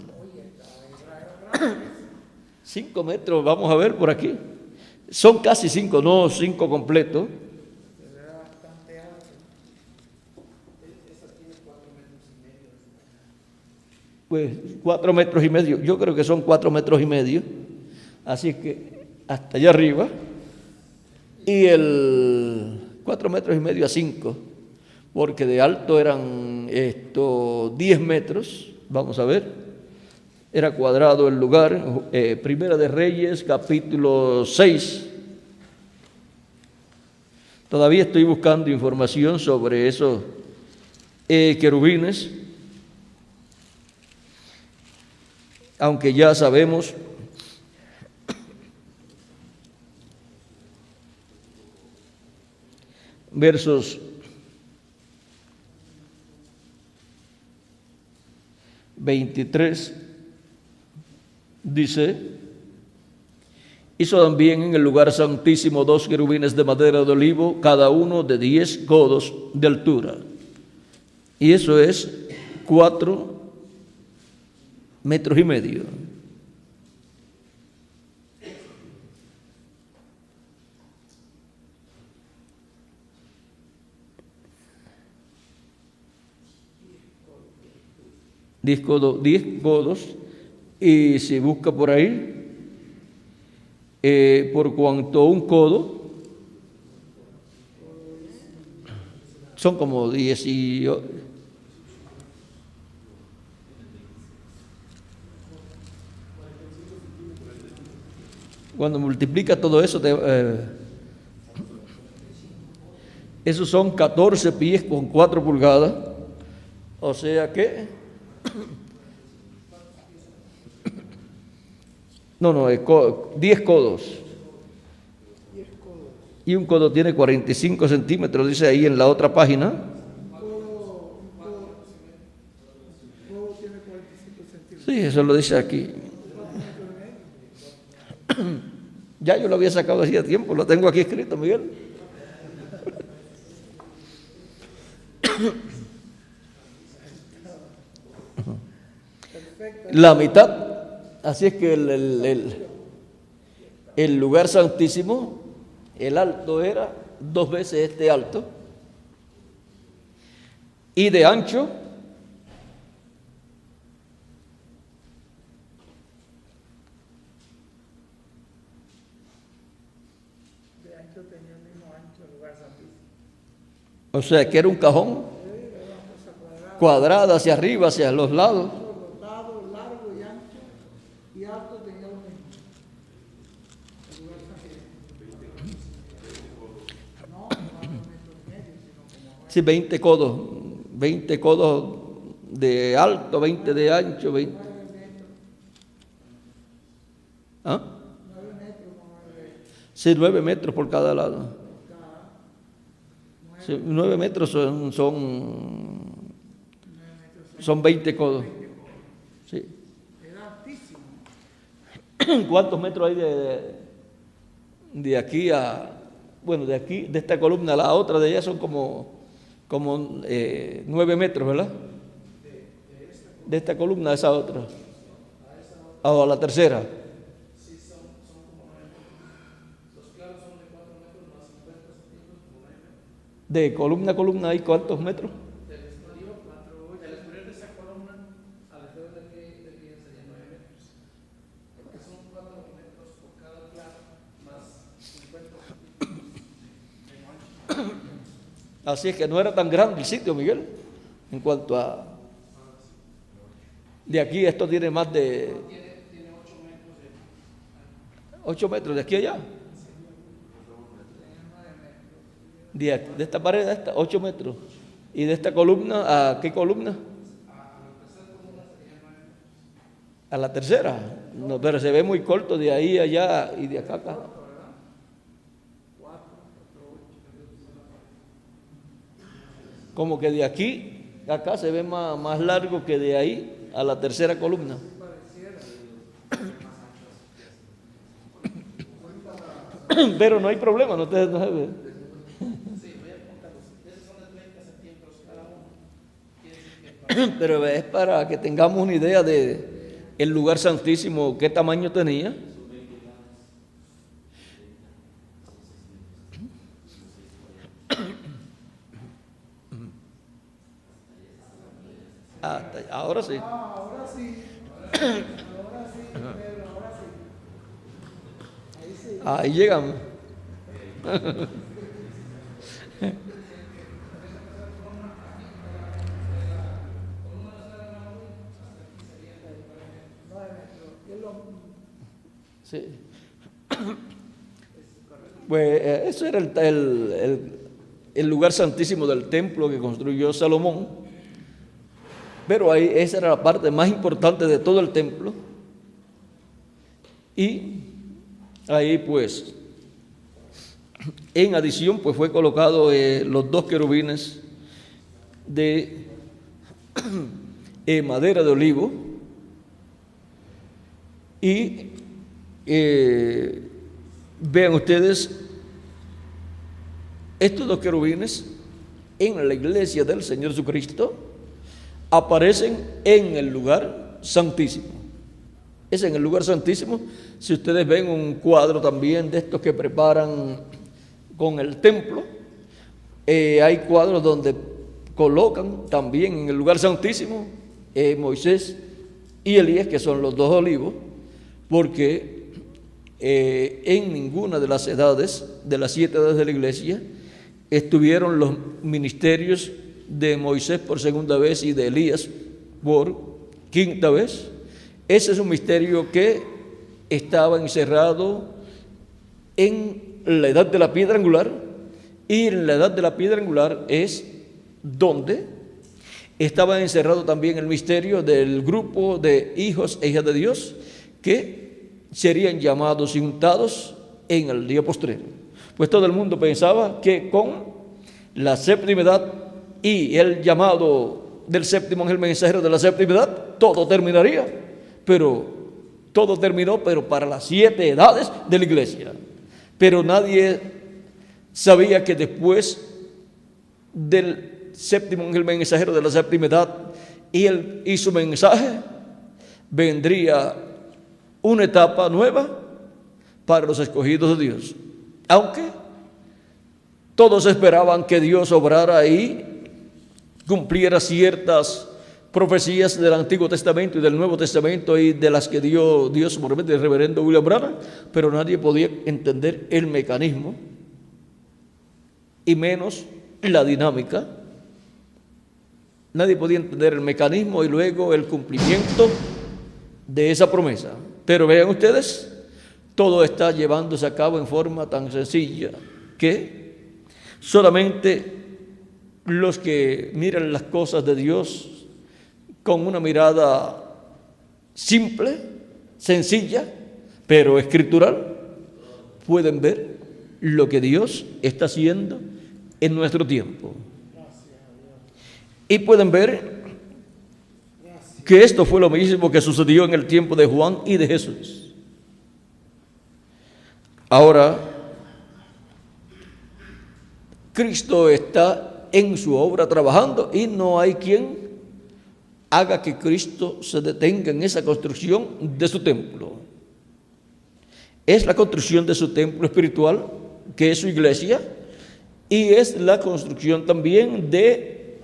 5 metros, vamos a ver por aquí. Son casi 5, no 5 completos. pues 4 metros y medio, yo creo que son 4 metros y medio, así que hasta allá arriba, y el 4 metros y medio a 5, porque de alto eran 10 metros, vamos a ver, era cuadrado el lugar. Primera de Reyes, capítulo 6. Todavía estoy buscando información sobre esos querubines, aunque ya sabemos versos 23 dice: hizo también en el lugar santísimo 2 querubines de madera de olivo, cada uno de 10 codos de altura. Y eso es 4 metros y medio. Diez codos, y si busca por ahí, por cuanto un codo son como 10 y cuando multiplica todo eso, esos son 14 pies con 4 pulgadas, o sea que no, 10 codos. Y un codo tiene 45 centímetros, dice ahí en la otra página. Codo tiene 45 centímetros. Sí, eso lo dice aquí. Ya yo lo había sacado hacía tiempo, lo tengo aquí escrito, Miguel. La mitad. Así es que el lugar santísimo, el alto era 2 veces este alto, y de ancho tenía el mismo ancho el lugar santísimo. o sea que era un cajón cuadrado hacia arriba, hacia los lados. Los lados, largo y ancho, y alto tenía lo mismo. El lugar santísimo. No 4 metros y medio, sino como Sí, 20 codos de alto, 20 de ancho, 20. 9 metros. ¿Ah? 9 metros como Sí, 9 metros por cada lado. Sí, 9 metros son 20 codos. Sí. era altísimo. ¿Cuántos metros hay de aquí a, bueno, de aquí, de esta columna a la otra de allá son como 9 metros, ¿verdad? De esta columna a esa otra. O a la tercera. De columna a columna hay cuántos metros. Así es que no era tan grande el sitio, Miguel, en cuanto a... De aquí esto tiene más de... 8 metros, de aquí a allá. De esta pared a esta, 8 metros. ¿Y de esta columna a qué columna? A la tercera. No, pero se ve muy corto de ahí a allá y de acá a acá. Como que de aquí a acá se ve más largo que de ahí a la tercera columna. Pero no hay problema, no se ve. Pero es para que tengamos una idea de el lugar santísimo, qué tamaño tenía. Ahora sí. Ahora Pedro, ahora sí. Ahí sí. Ahí llegamos. Sí. Pues eso era el lugar santísimo del templo que construyó Salomón. Pero ahí esa era la parte más importante de todo el templo. Y ahí pues, en adición, pues fue colocado los dos querubines de madera de olivo. Y vean ustedes, estos dos querubines en la iglesia del Señor Jesucristo aparecen en el lugar santísimo. Es en el lugar santísimo. Si ustedes ven un cuadro también de estos que preparan con el templo, hay cuadros donde colocan también en el lugar santísimo Moisés y Elías, que son los dos olivos, porque en ninguna de las edades, de las 7 edades de la iglesia, estuvieron los ministerios de Moisés por segunda vez y de Elías por quinta vez. Ese es un misterio que estaba encerrado en la edad de la piedra angular, y en la edad de la piedra angular es donde estaba encerrado también el misterio del grupo de hijos e hijas de Dios que serían llamados y untados en el día postrero. Pues todo el mundo pensaba que con la séptima edad y el llamado del séptimo ángel mensajero de la séptima edad, todo terminaría, pero todo terminó, pero para las 7 edades de la iglesia. Pero nadie sabía que después del séptimo ángel mensajero de la séptima edad y su mensaje, vendría una etapa nueva para los escogidos de Dios. Aunque todos esperaban que Dios obrara y cumpliera ciertas profecías del Antiguo Testamento y del Nuevo Testamento y de las que dio Dios por medio del reverendo William Branham, pero nadie podía entender el mecanismo y menos la dinámica. Nadie podía entender el mecanismo y luego el cumplimiento de esa promesa. Pero vean ustedes, todo está llevándose a cabo en forma tan sencilla que solamente los que miran las cosas de Dios con una mirada simple, sencilla, pero escritural, pueden ver lo que Dios está haciendo en nuestro tiempo. Y pueden ver que esto fue lo mismo que sucedió en el tiempo de Juan y de Jesús. Ahora, Cristo está en su obra trabajando y no hay quien haga que Cristo se detenga en esa construcción de su templo. Es la construcción de su templo espiritual, que es su iglesia, y es la construcción también de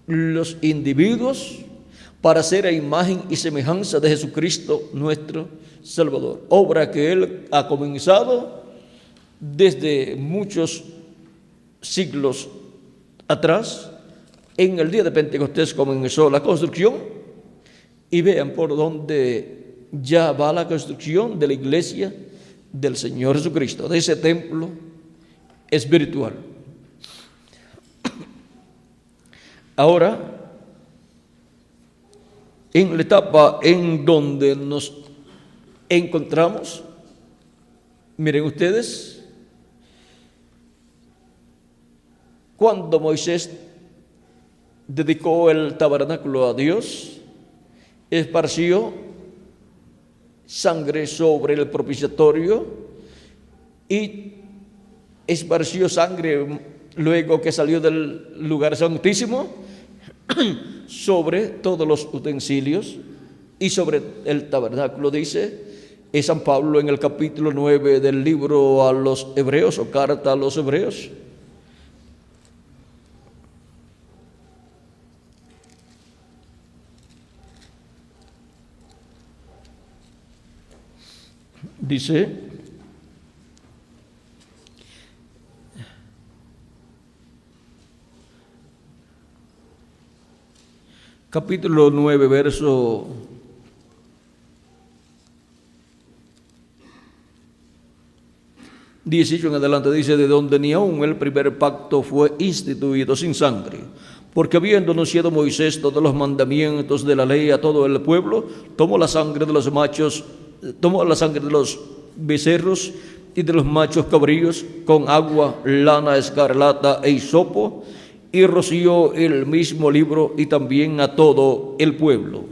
los individuos para ser a imagen y semejanza de Jesucristo nuestro Salvador. Obra que Él ha comenzado desde muchos siglos atrás. En el día de Pentecostés comenzó la construcción y vean por dónde ya va la construcción de la iglesia del Señor Jesucristo, de ese templo espiritual. Ahora, en la etapa en donde nos encontramos, miren ustedes, cuando Moisés dedicó el tabernáculo a Dios, esparció sangre sobre el propiciatorio y esparció sangre luego que salió del lugar santísimo sobre todos los utensilios y sobre el tabernáculo, dice San Pablo en el capítulo 9 del libro a los Hebreos, o carta a los Hebreos. dice, capítulo 9, verso 18 en adelante, dice, de donde ni aun el primer pacto fue instituido sin sangre, porque habiendo anunciado Moisés todos los mandamientos de la ley a todo el pueblo, tomó la sangre de los becerros y de los machos cabríos con agua, lana escarlata e hisopo, y roció el mismo libro y también a todo el pueblo.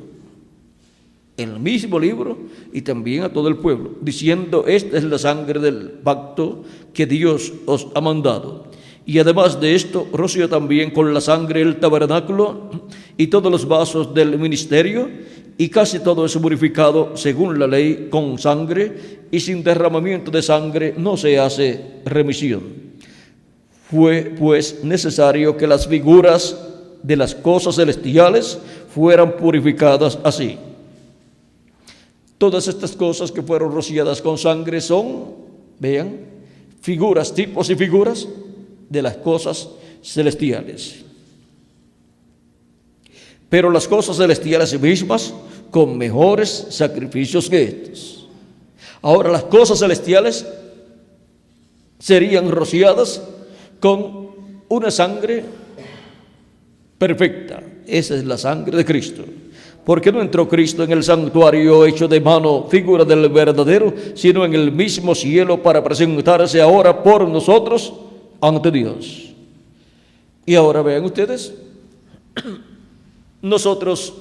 El mismo libro y también a todo el pueblo, diciendo, esta es la sangre del pacto que Dios os ha mandado. Y además de esto, roció también con la sangre el tabernáculo y todos los vasos del ministerio, y casi todo es purificado según la ley con sangre, y sin derramamiento de sangre no se hace remisión. Fue pues necesario que las figuras de las cosas celestiales fueran purificadas así. Todas estas cosas que fueron rociadas con sangre son, vean, figuras, tipos y figuras de las cosas celestiales. Pero las cosas celestiales mismas con mejores sacrificios que estos. Ahora las cosas celestiales serían rociadas con una sangre perfecta. Esa es la sangre de Cristo. Porque no entró Cristo en el santuario hecho de mano, figura del verdadero, sino en el mismo cielo para presentarse ahora por nosotros ante Dios. Y ahora vean ustedes, nosotros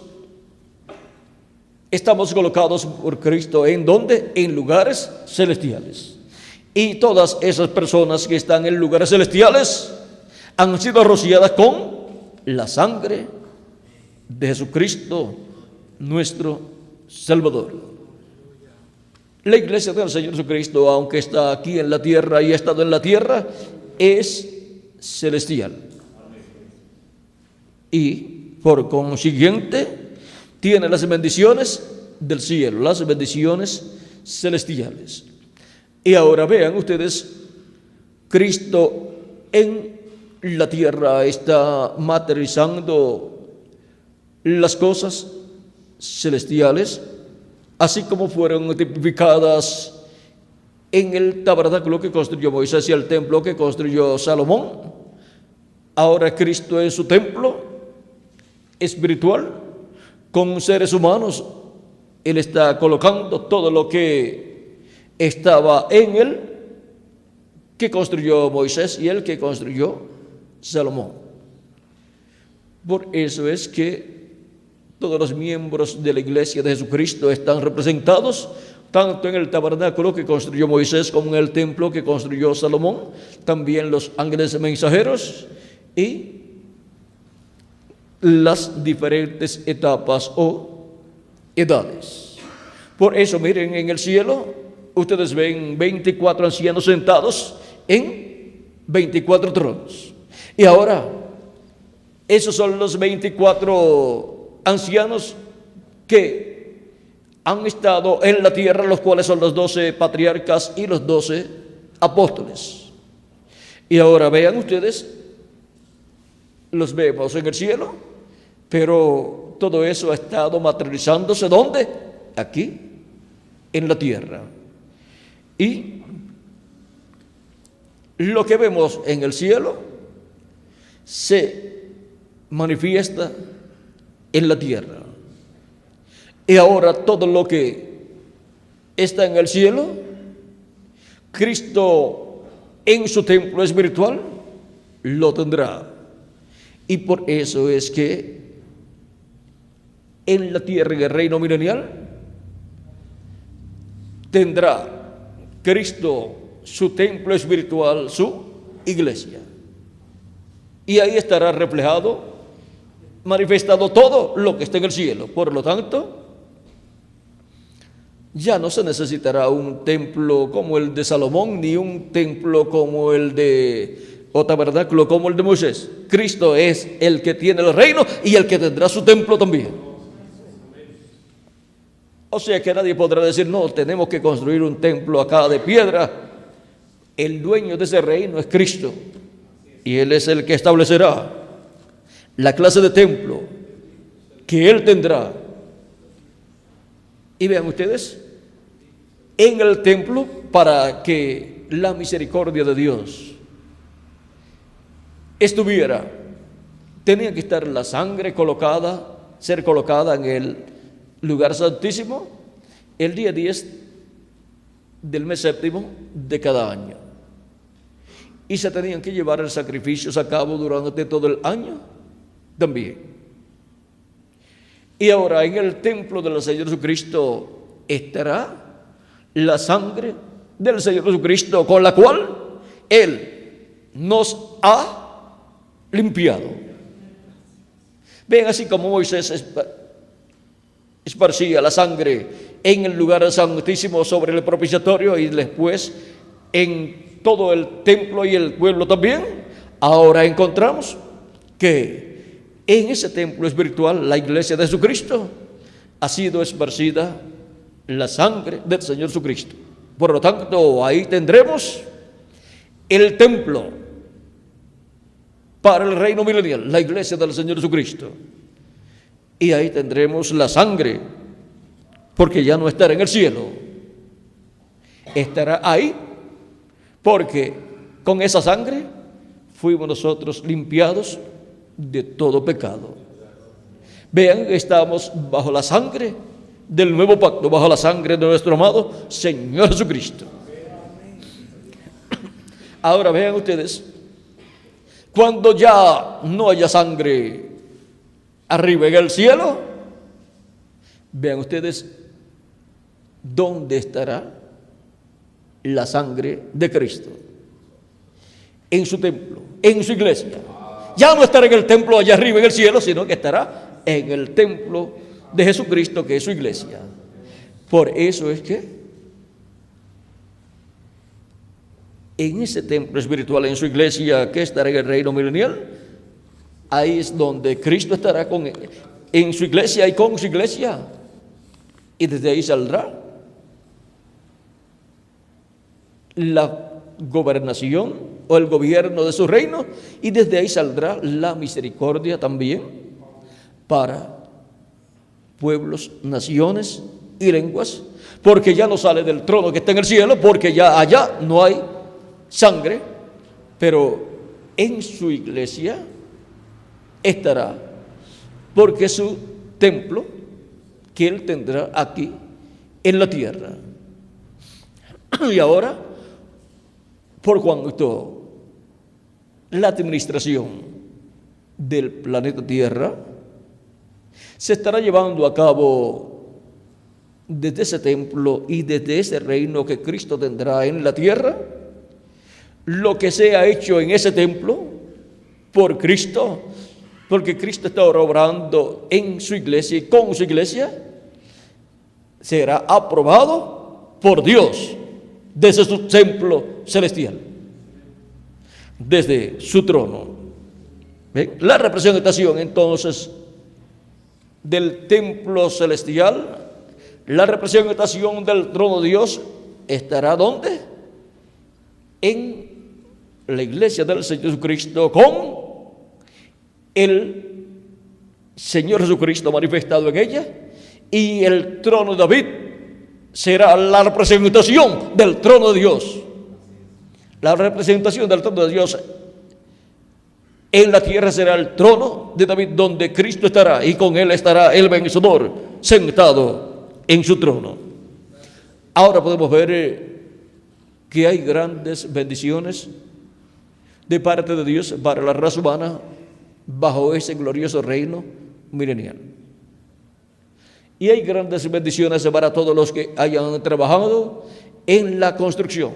estamos colocados por Cristo, ¿en dónde? En lugares celestiales. Y todas esas personas que están en lugares celestiales han sido rociadas con la sangre de Jesucristo, nuestro Salvador. La iglesia del Señor Jesucristo, aunque está aquí en la tierra y ha estado en la tierra, es celestial. Y por consiguiente tiene las bendiciones del cielo, las bendiciones celestiales. Y ahora vean ustedes, Cristo en la tierra está materializando las cosas celestiales, así como fueron tipificadas en el tabernáculo que construyó Moisés y el templo que construyó Salomón. Ahora Cristo en su templo espiritual con seres humanos, Él está colocando todo lo que estaba en Él, que construyó Moisés y el que construyó Salomón. Por eso es que todos los miembros de la iglesia de Jesucristo están representados tanto en el tabernáculo que construyó Moisés como en el templo que construyó Salomón, también los ángeles mensajeros y las diferentes etapas o edades. Por eso, miren, en el cielo ustedes ven 24 ancianos sentados en 24 tronos. Y ahora, esos son los 24 ancianos que han estado en la tierra, los cuales son los 12 patriarcas y los 12 apóstoles. Y ahora vean ustedes, los vemos en el cielo, pero todo eso ha estado materializándose ¿dónde? Aquí, en la tierra. Y lo que vemos en el cielo se manifiesta en la tierra. Y ahora todo lo que está en el cielo, Cristo en su templo espiritual lo tendrá. Y por eso es que en la tierra, en el reino milenial, tendrá Cristo su templo espiritual, su iglesia. Y ahí estará reflejado, manifestado todo lo que está en el cielo. Por lo tanto, ya no se necesitará un templo como el de Salomón, ni un templo como el de, o tabernáculo como el de Moisés. Cristo es el que tiene el reino y el que tendrá su templo también. O sea que nadie podrá decir, no, tenemos que construir un templo acá de piedra. El dueño de ese reino es Cristo, y Él es el que establecerá la clase de templo que Él tendrá. Y vean ustedes, en el templo, para que la misericordia de Dios estuviera, tenía que estar la sangre ser colocada en el lugar santísimo el día 10 del mes séptimo de cada año. Y se tenían que llevar los sacrificios a cabo durante todo el año también. Y ahora en el templo del Señor Jesucristo estará la sangre del Señor Jesucristo, con la cual Él nos ha limpiado. Ven, así como Moisés esparcía la sangre en el lugar santísimo sobre el propiciatorio y después en todo el templo y el pueblo también, ahora encontramos que en ese templo espiritual, la iglesia de Jesucristo, ha sido esparcida la sangre del Señor Jesucristo. Por lo tanto, ahí tendremos el templo para el reino milenial, la iglesia del Señor Jesucristo. Y ahí tendremos la sangre, porque ya no estará en el cielo, estará ahí, porque con esa sangre fuimos nosotros limpiados de todo pecado. Vean, estamos bajo la sangre del nuevo pacto, bajo la sangre de nuestro amado Señor Jesucristo. Ahora vean ustedes, cuando ya no haya sangre arriba en el cielo, vean ustedes dónde estará la sangre de Cristo. En su templo, en su iglesia. Ya no estará en el templo allá arriba en el cielo, sino que estará en el templo de Jesucristo, que es su iglesia. Por eso es que en ese templo espiritual, en su iglesia, que estará en el reino milenial, ahí es donde Cristo estará en su iglesia y con su iglesia. Y desde ahí saldrá la gobernación o el gobierno de su reino, y desde ahí saldrá la misericordia también para pueblos, naciones y lenguas, porque ya no sale del trono que está en el cielo, porque ya allá no hay sangre, pero en su iglesia estará, porque es su templo que Él tendrá aquí en la tierra. Y ahora, por cuanto la administración del planeta Tierra se estará llevando a cabo desde ese templo y desde ese reino que Cristo tendrá en la tierra, lo que sea hecho en ese templo por Cristo, porque Cristo está obrando en su iglesia y con su iglesia, será aprobado por Dios desde su templo celestial, desde su trono. ¿Ven? La representación entonces del templo celestial, la representación del trono de Dios, estará ¿dónde? En la iglesia del Señor Jesucristo, con el Señor Jesucristo manifestado en ella, y el trono de David será la representación del trono de Dios. La representación del trono de Dios en la tierra será el trono de David, donde Cristo estará, y con él estará el vencedor sentado en su trono. Ahora podemos ver que hay grandes bendiciones de parte de Dios para la raza humana bajo ese glorioso reino milenial. Y hay grandes bendiciones para todos los que hayan trabajado en la construcción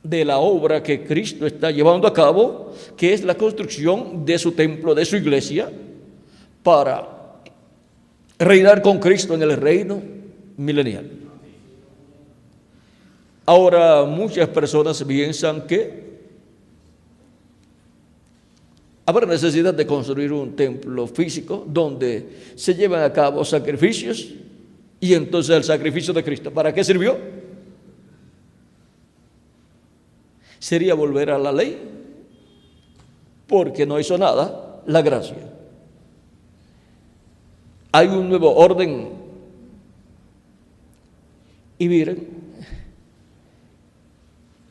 de la obra que Cristo está llevando a cabo, que es la construcción de su templo, de su iglesia, para reinar con Cristo en el reino milenial. Ahora, muchas personas piensan que habrá necesidad de construir un templo físico donde se llevan a cabo sacrificios Y entonces el sacrificio de Cristo, ¿para qué sirvió? Sería volver a la ley, porque no hizo nada la gracia. Hay un nuevo orden. Y miren,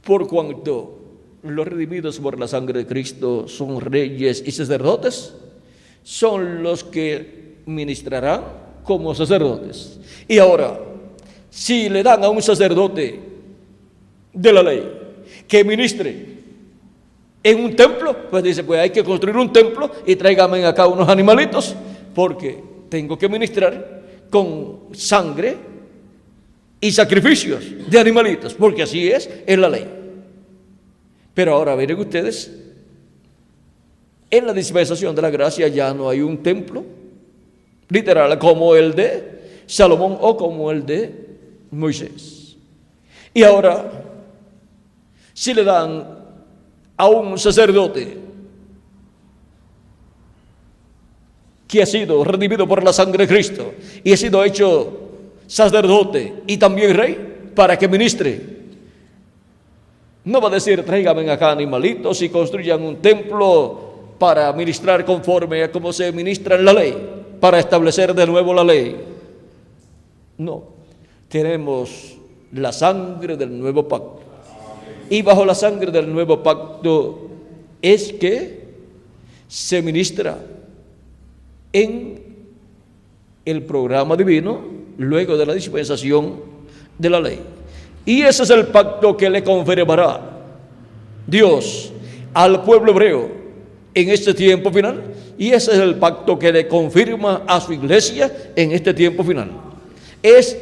por cuanto los redimidos por la sangre de Cristo son reyes y sacerdotes, son los que ministrarán como sacerdotes. Y ahora, si le dan a un sacerdote de la ley que ministre en un templo, pues dice, pues hay que construir un templo y tráigame acá unos animalitos, porque tengo que ministrar con sangre y sacrificios de animalitos, porque así es en la ley. Pero ahora miren ustedes, en la dispensación de la gracia ya no hay un templo literal como el de Salomón o como el de Moisés. Y ahora, si le dan a un sacerdote que ha sido redimido por la sangre de Cristo y ha sido hecho sacerdote y también rey para que ministre, no va a decir tráigame acá animalitos y construyan un templo para ministrar conforme a cómo se ministra en la ley, para establecer de nuevo la ley. No, tenemos la sangre del nuevo pacto. Y bajo la sangre del nuevo pacto es que se ministra en el programa divino luego de la dispensación de la ley. Y ese es el pacto que le confirmará Dios al pueblo hebreo en este tiempo final. Y ese es el pacto que le confirma a su iglesia en este tiempo final. Es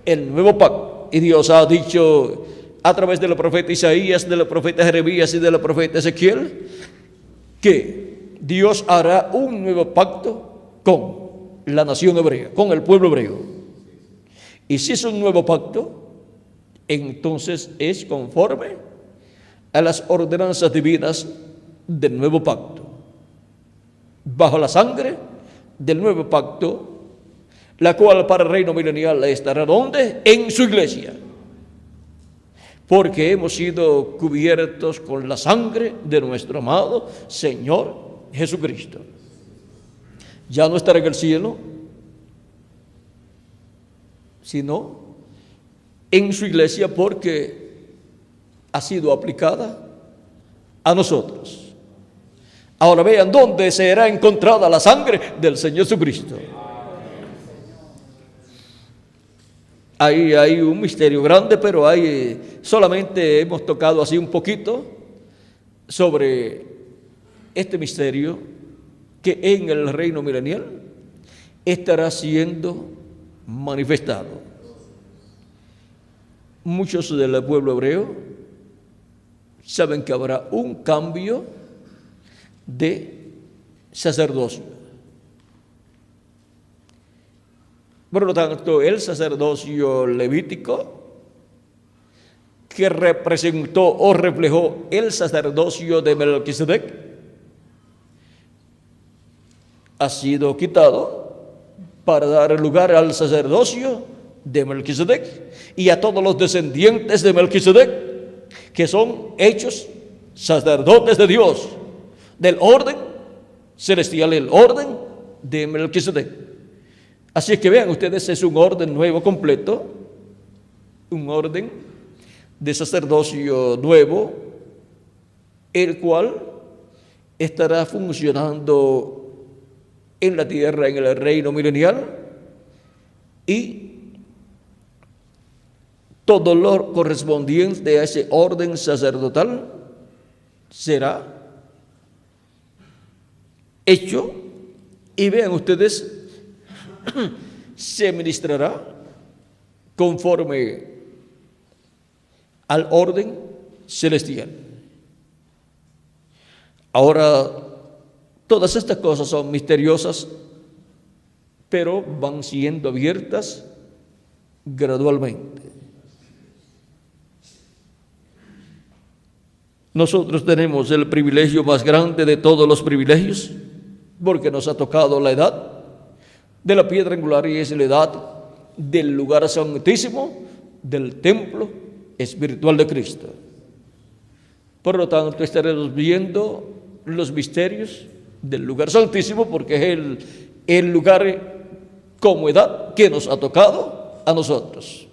el nuevo pacto. Y Dios ha dicho a través del profeta Isaías, del profeta Jeremías y del profeta Ezequiel, que Dios hará un nuevo pacto con la nación hebrea, con el pueblo hebreo. Y si es un nuevo pacto, entonces es conforme a las ordenanzas divinas del nuevo pacto. Bajo la sangre del nuevo pacto, la cual para el reino milenial estará ¿dónde? En su iglesia. Porque hemos sido cubiertos con la sangre de nuestro amado Señor Jesucristo. Ya no estará en el cielo, sino en su iglesia, porque ha sido aplicada a nosotros. Ahora vean dónde será encontrada la sangre del Señor Jesucristo. Ahí hay un misterio grande, pero solamente hemos tocado así un poquito sobre este misterio que en el reino milenial estará siendo manifestado. Muchos del pueblo hebreo saben que habrá un cambio de sacerdocio. Por lo tanto, el sacerdocio levítico, que representó o reflejó el sacerdocio de Melquisedec, ha sido quitado para dar lugar al sacerdocio de Melquisedec y a todos los descendientes de Melquisedec, que son hechos sacerdotes de Dios, del orden celestial, el orden de Melquisedec. Así es que vean ustedes, es un orden nuevo completo, un orden de sacerdocio nuevo, el cual estará funcionando en la tierra, en el reino milenial, y todo lo correspondiente a ese orden sacerdotal será hecho, y vean ustedes, se ministrará conforme al orden celestial. Ahora, todas estas cosas son misteriosas, pero van siendo abiertas gradualmente. Nosotros tenemos el privilegio más grande de todos los privilegios, porque nos ha tocado la edad de la piedra angular, y es la edad del lugar santísimo del templo espiritual de Cristo. Por lo tanto, estaremos viendo los misterios del lugar santísimo, porque es el lugar como edad que nos ha tocado a nosotros.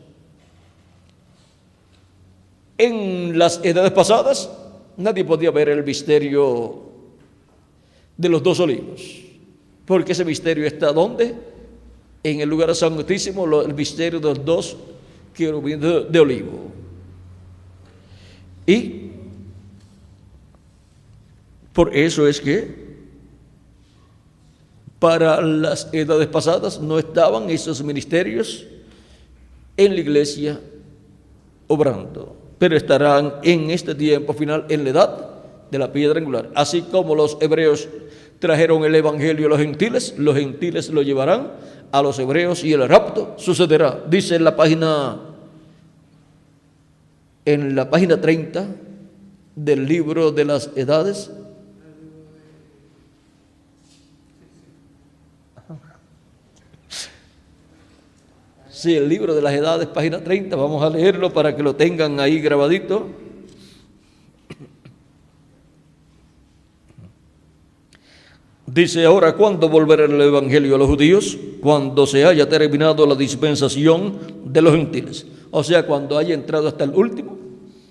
En las edades pasadas nadie podía ver el misterio de los dos olivos, porque ese misterio está ¿dónde? En el lugar santísimo, el misterio de los dos querubines de olivo. Y por eso es que para las edades pasadas no estaban esos ministerios en la iglesia obrando, pero estarán en este tiempo final en la edad de la piedra angular. Así como los hebreos trajeron el evangelio a los gentiles lo llevarán a los hebreos y el rapto sucederá. Dice en la página 30 del libro de las edades. Sí, el libro de las edades, página 30, vamos a leerlo para que lo tengan ahí grabadito. Dice: ahora, ¿cuándo volverá el evangelio a los judíos? Cuando se haya terminado la dispensación de los gentiles. O sea, cuando haya entrado hasta el último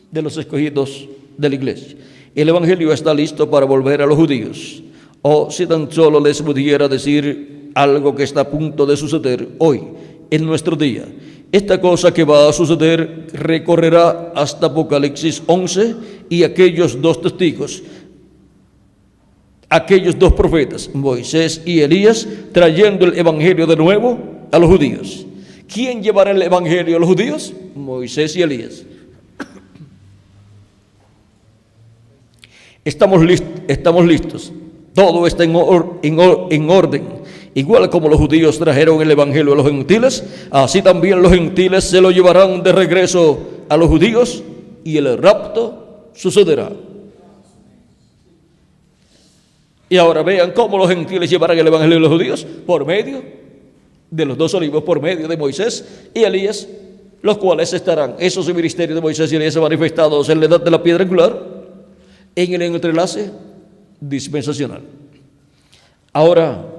de los escogidos de la iglesia. El evangelio está listo para volver a los judíos. O si tan solo les pudiera decir algo que está a punto de suceder hoy, en nuestro día. Esta cosa que va a suceder recorrerá hasta Apocalipsis 11 y aquellos dos testigos, aquellos dos profetas, Moisés y Elías, trayendo el evangelio de nuevo a los judíos. ¿Quién llevará el evangelio a los judíos? Moisés y Elías. Estamos listos. Todo está en orden. Igual como los judíos trajeron el evangelio a los gentiles, así también los gentiles se lo llevarán de regreso a los judíos y el rapto sucederá. Y ahora vean cómo los gentiles llevarán el evangelio a los judíos: por medio de los dos olivos, por medio de Moisés y Elías, los cuales estarán, esos ministerios de Moisés y Elías, manifestados en la edad de la piedra angular, en el entrelace dispensacional. Ahora,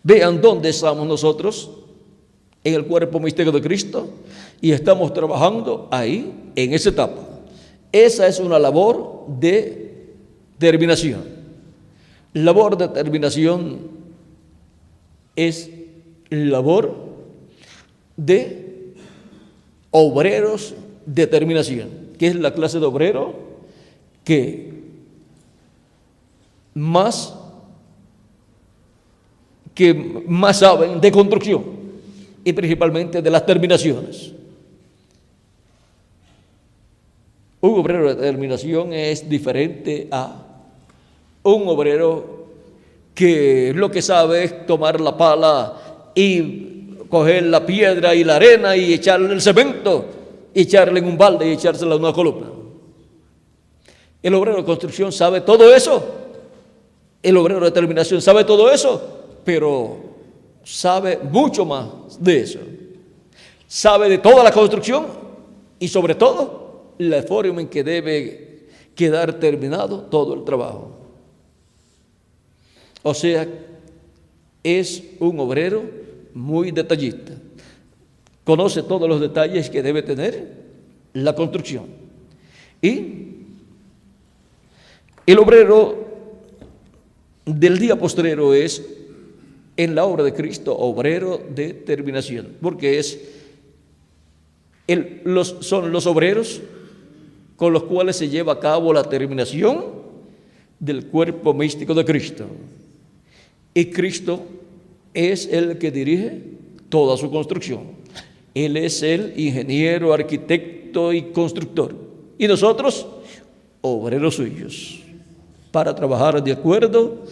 vean dónde estamos nosotros, en el cuerpo místico de Cristo, y estamos trabajando ahí, en esa etapa. Esa es una labor de terminación. Labor de terminación es labor de obreros de terminación, que es la clase de obrero que más saben de construcción y principalmente de las terminaciones. Un obrero de terminación es diferente a un obrero que lo que sabe es tomar la pala y coger la piedra y la arena y echarle el cemento, y echarle en un balde y echársela a una columna. El obrero de construcción sabe todo eso. El obrero de terminación sabe todo eso, pero sabe mucho más de eso. Sabe de toda la construcción y sobre todo la forma en que debe quedar terminado todo el trabajo. O sea, es un obrero muy detallista. Conoce todos los detalles que debe tener la construcción. Y el obrero del día postrero es, en la obra de Cristo, obrero de terminación, porque son los obreros con los cuales se lleva a cabo la terminación del cuerpo místico de Cristo. Y Cristo es el que dirige toda su construcción. Él es el ingeniero, arquitecto y constructor. Y nosotros, obreros suyos, para trabajar de acuerdo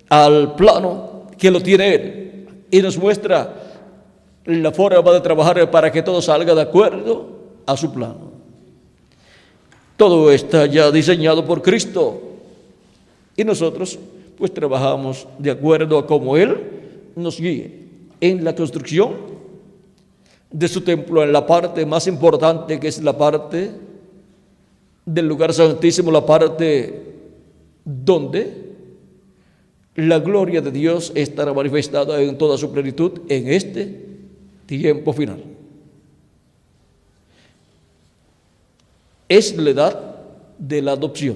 al plano que lo tiene Él. Y nos muestra la forma de trabajar para que todo salga de acuerdo a su plano. Todo está ya diseñado por Cristo. Y nosotros pues trabajamos de acuerdo a cómo Él nos guíe en la construcción de su templo, en la parte más importante, que es la parte del lugar santísimo, la parte donde la gloria de Dios estará manifestada en toda su plenitud en este tiempo final. Es la edad de la adopción.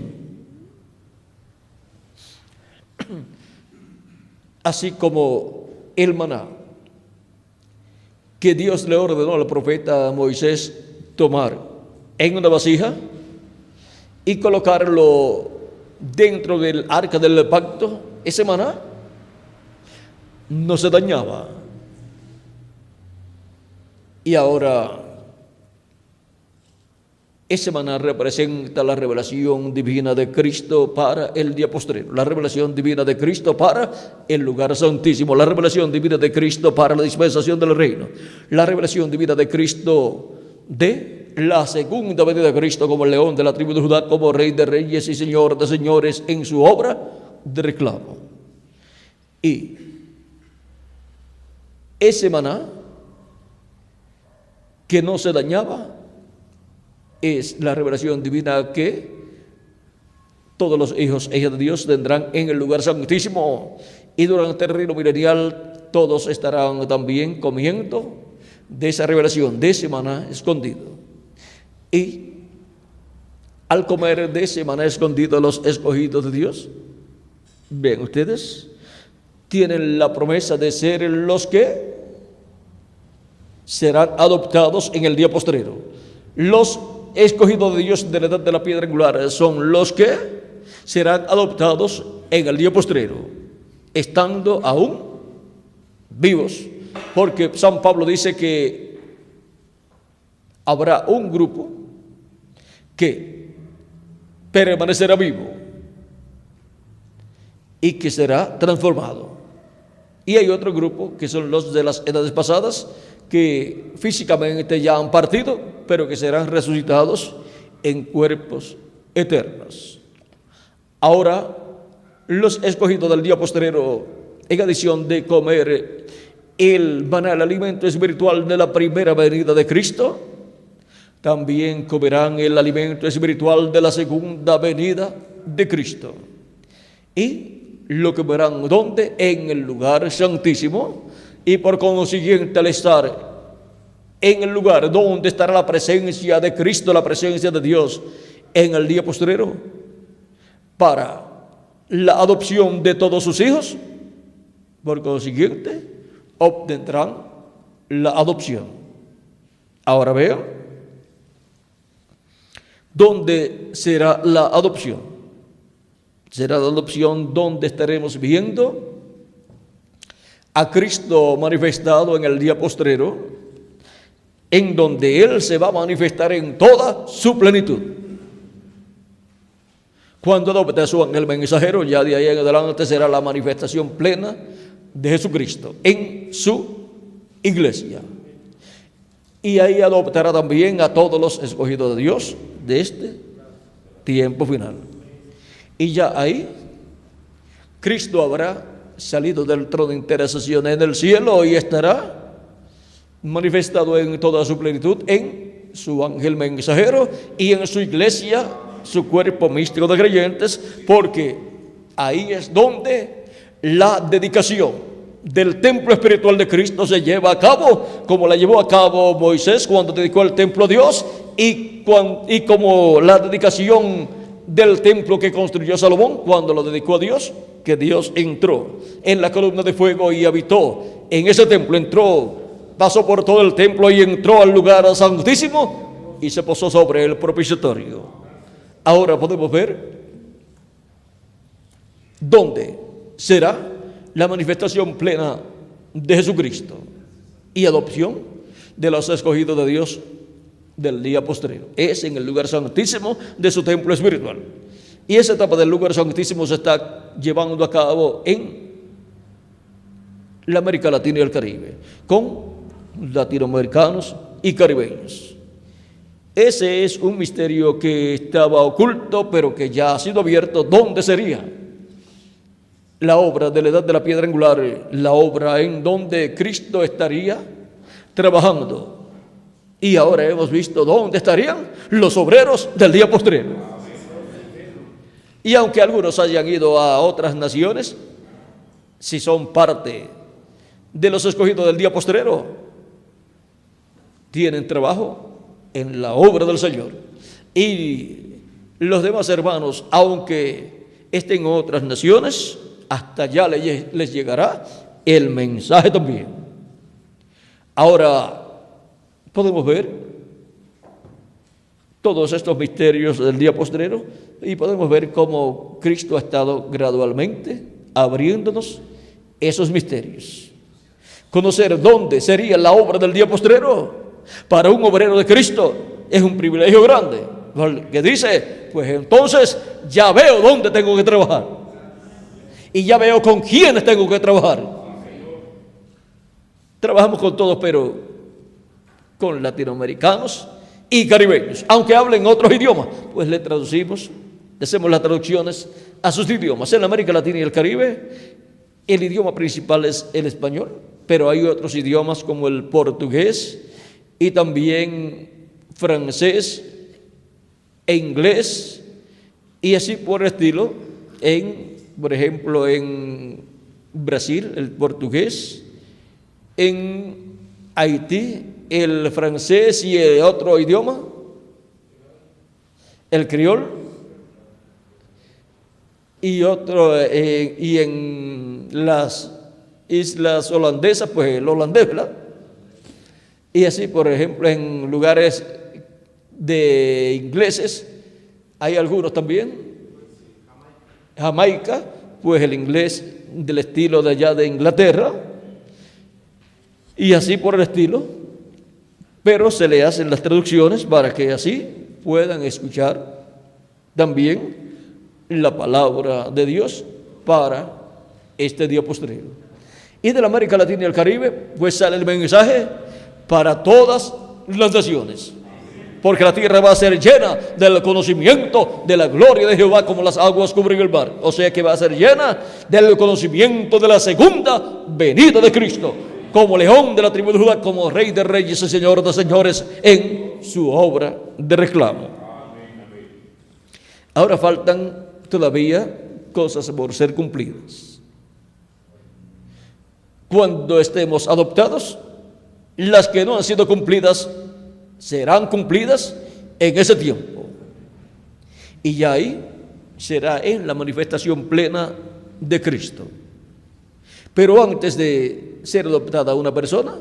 Así como el maná que Dios le ordenó al profeta Moisés tomar en una vasija y colocarlo dentro del arca del pacto, ese maná no se dañaba. Y ahora ese maná representa la revelación divina de Cristo para el día postrero, la revelación divina de Cristo para el lugar santísimo, la revelación divina de Cristo para la dispensación del reino, la revelación divina de Cristo de la segunda venida de Cristo como el león de la tribu de Judá, como Rey de reyes y Señor de señores en su obra de reclamo. Y ese maná que no se dañaba es la revelación divina que todos los hijos e hijas de Dios tendrán en el lugar santísimo, y durante el reino milenial todos estarán también comiendo de esa revelación, de ese maná escondido. Y al comer de ese maná escondido, los escogidos de Dios, ven ustedes, tienen la promesa de ser los que serán adoptados en el día postrero. Los escogidos de Dios de la edad de la piedra angular son los que serán adoptados en el día postrero, estando aún vivos, porque San Pablo dice que habrá un grupo que permanecerá vivo y que será transformado, y hay otro grupo que son los de las edades pasadas, que físicamente ya han partido, pero que serán resucitados en cuerpos eternos. Ahora, los escogidos del día postrero, en adición de comer el maná, el alimento espiritual de la primera venida de Cristo, también comerán el alimento espiritual de la segunda venida de Cristo. Y lo comerán, ¿dónde? En el lugar santísimo. Y por consiguiente, al estar en el lugar donde estará la presencia de Cristo, la presencia de Dios en el día postrero, para la adopción de todos sus hijos, por consiguiente, obtendrán la adopción. Ahora vean, ¿dónde será la adopción? Será la adopción donde estaremos viendo a Cristo manifestado en el día postrero, en donde Él se va a manifestar en toda su plenitud. Cuando adopte a su ángel mensajero, ya de ahí en adelante será la manifestación plena de Jesucristo en su iglesia. Y ahí adoptará también a todos los escogidos de Dios de este tiempo final. Y ya ahí Cristo habrá salido del trono de intercesión en el cielo y estará manifestado en toda su plenitud en su ángel mensajero y en su iglesia, su cuerpo místico de creyentes, porque ahí es donde la dedicación del templo espiritual de Cristo se lleva a cabo, como la llevó a cabo Moisés cuando dedicó el templo a Dios, y como la dedicación del templo que construyó Salomón cuando lo dedicó a Dios, que Dios entró en la columna de fuego y habitó en ese templo, pasó por todo el templo y entró al lugar santísimo y se posó sobre el propiciatorio. Ahora podemos ver dónde será la manifestación plena de Jesucristo y adopción de los escogidos de Dios del día postrero. Es en el lugar santísimo de su templo espiritual. Y esa etapa del lugar santísimo se está llevando a cabo en la América Latina y el Caribe, con latinoamericanos y caribeños. Ese es un misterio que estaba oculto, pero que ya ha sido abierto. ¿Dónde sería la obra de la edad de la piedra angular? La obra en donde Cristo estaría trabajando Y ahora hemos visto dónde estarían los obreros del día postrero. Y aunque algunos hayan ido a otras naciones, si son parte de los escogidos del día postrero, tienen trabajo en la obra del Señor. Y los demás hermanos, aunque estén en otras naciones, hasta allá les llegará el mensaje también. Ahora podemos ver todos estos misterios del día postrero y podemos ver cómo Cristo ha estado gradualmente abriéndonos esos misterios. Conocer dónde sería la obra del día postrero para un obrero de Cristo es un privilegio grande, que dice, pues entonces ya veo dónde tengo que trabajar y ya veo con quiénes tengo que trabajar. Trabajamos con todos, pero con latinoamericanos y caribeños, aunque hablen otros idiomas, pues le traducimos, le hacemos las traducciones a sus idiomas. En América Latina y el Caribe, el idioma principal es el español, pero hay otros idiomas como el portugués y también francés e inglés, y así por el estilo. Por ejemplo, en Brasil, el portugués, en Haití, el francés y el otro idioma, el criol, y en las islas holandesas, pues el holandés, ¿verdad? Y así, por ejemplo, en lugares de ingleses, hay algunos también. Jamaica, pues el inglés del estilo de allá de Inglaterra, y así por el estilo, pero se le hacen las traducciones para que así puedan escuchar también la palabra de Dios para este día postrero. Y de la América Latina y el Caribe, pues sale el mensaje para todas las naciones, porque la tierra va a ser llena del conocimiento de la gloria de Jehová como las aguas cubren el mar. O sea que va a ser llena del conocimiento de la segunda venida de Cristo, como león de la tribu de Judá, como rey de reyes y señor de señores en su obra de reclamo. Ahora faltan todavía cosas por ser cumplidas. Cuando estemos adoptados, las que no han sido cumplidas serán cumplidas en ese tiempo. Y ya ahí será en la manifestación plena de Cristo. Pero antes de ser adoptada una persona,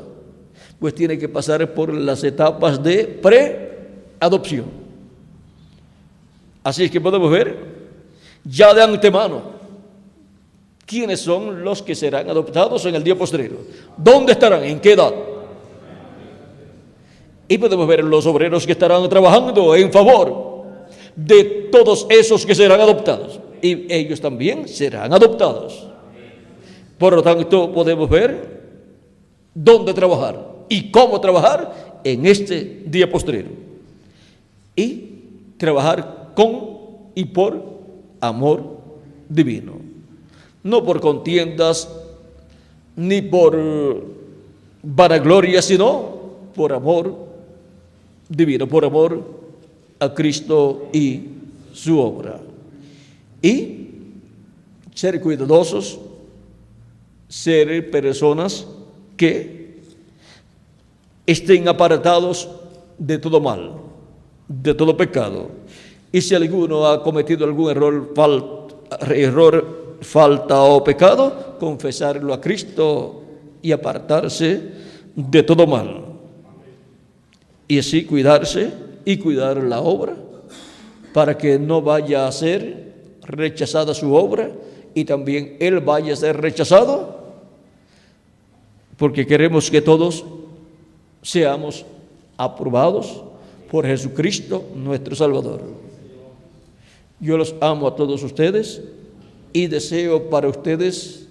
pues tiene que pasar por las etapas de preadopción. Así es que podemos ver ya de antemano quiénes son los que serán adoptados en el día postrero. ¿Dónde estarán? ¿En qué edad? Y podemos ver los obreros que estarán trabajando en favor de todos esos que serán adoptados. Y ellos también serán adoptados. Por lo tanto, podemos ver dónde trabajar y cómo trabajar en este día postrero. Y trabajar con y por amor divino. No por contiendas ni por vanagloria, sino por amor divino, por amor a Cristo y su obra. Y ser cuidadosos, ser personas que estén apartados de todo mal, de todo pecado. Y si alguno ha cometido algún error, falta o pecado, confesarlo a Cristo y apartarse de todo mal. Y así cuidarse y cuidar la obra para que no vaya a ser rechazada su obra y también él vaya a ser rechazado, porque queremos que todos seamos aprobados por Jesucristo nuestro Salvador. Yo los amo a todos ustedes y deseo para ustedes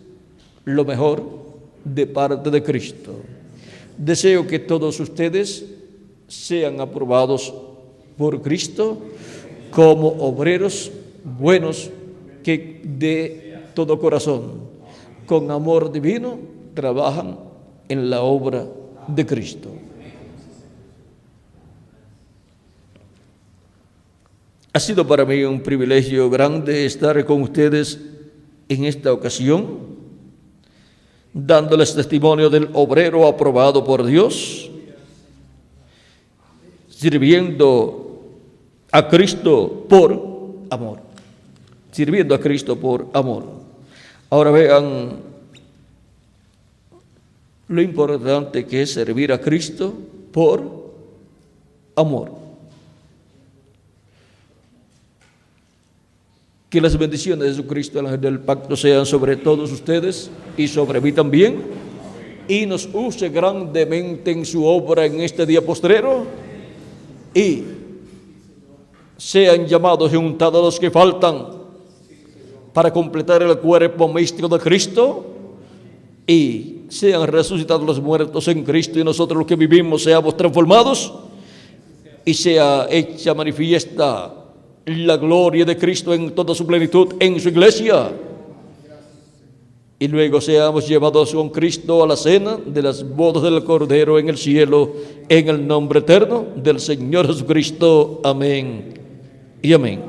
lo mejor de parte de Cristo. Deseo que todos ustedes sean aprobados por Cristo como obreros buenos que de todo corazón, con amor divino, trabajan en la obra de Cristo. Ha sido para mí un privilegio grande estar con ustedes en esta ocasión, dándoles testimonio del obrero aprobado por Dios, sirviendo a Cristo por amor. Sirviendo a Cristo por amor. Ahora vean lo importante que es servir a Cristo por amor. Que las bendiciones de Jesucristo, el ángel del pacto, sean sobre todos ustedes y sobre mí también, y nos use grandemente en su obra en este día postrero, y sean llamados y untados los que faltan para completar el cuerpo místico de Cristo, y sean resucitados los muertos en Cristo, y nosotros los que vivimos seamos transformados, y sea hecha manifiesta la gloria de Cristo en toda su plenitud en su iglesia, y luego seamos llevados con Cristo a la cena de las bodas del Cordero en el cielo, en el nombre eterno del Señor Jesucristo. Amén y amén.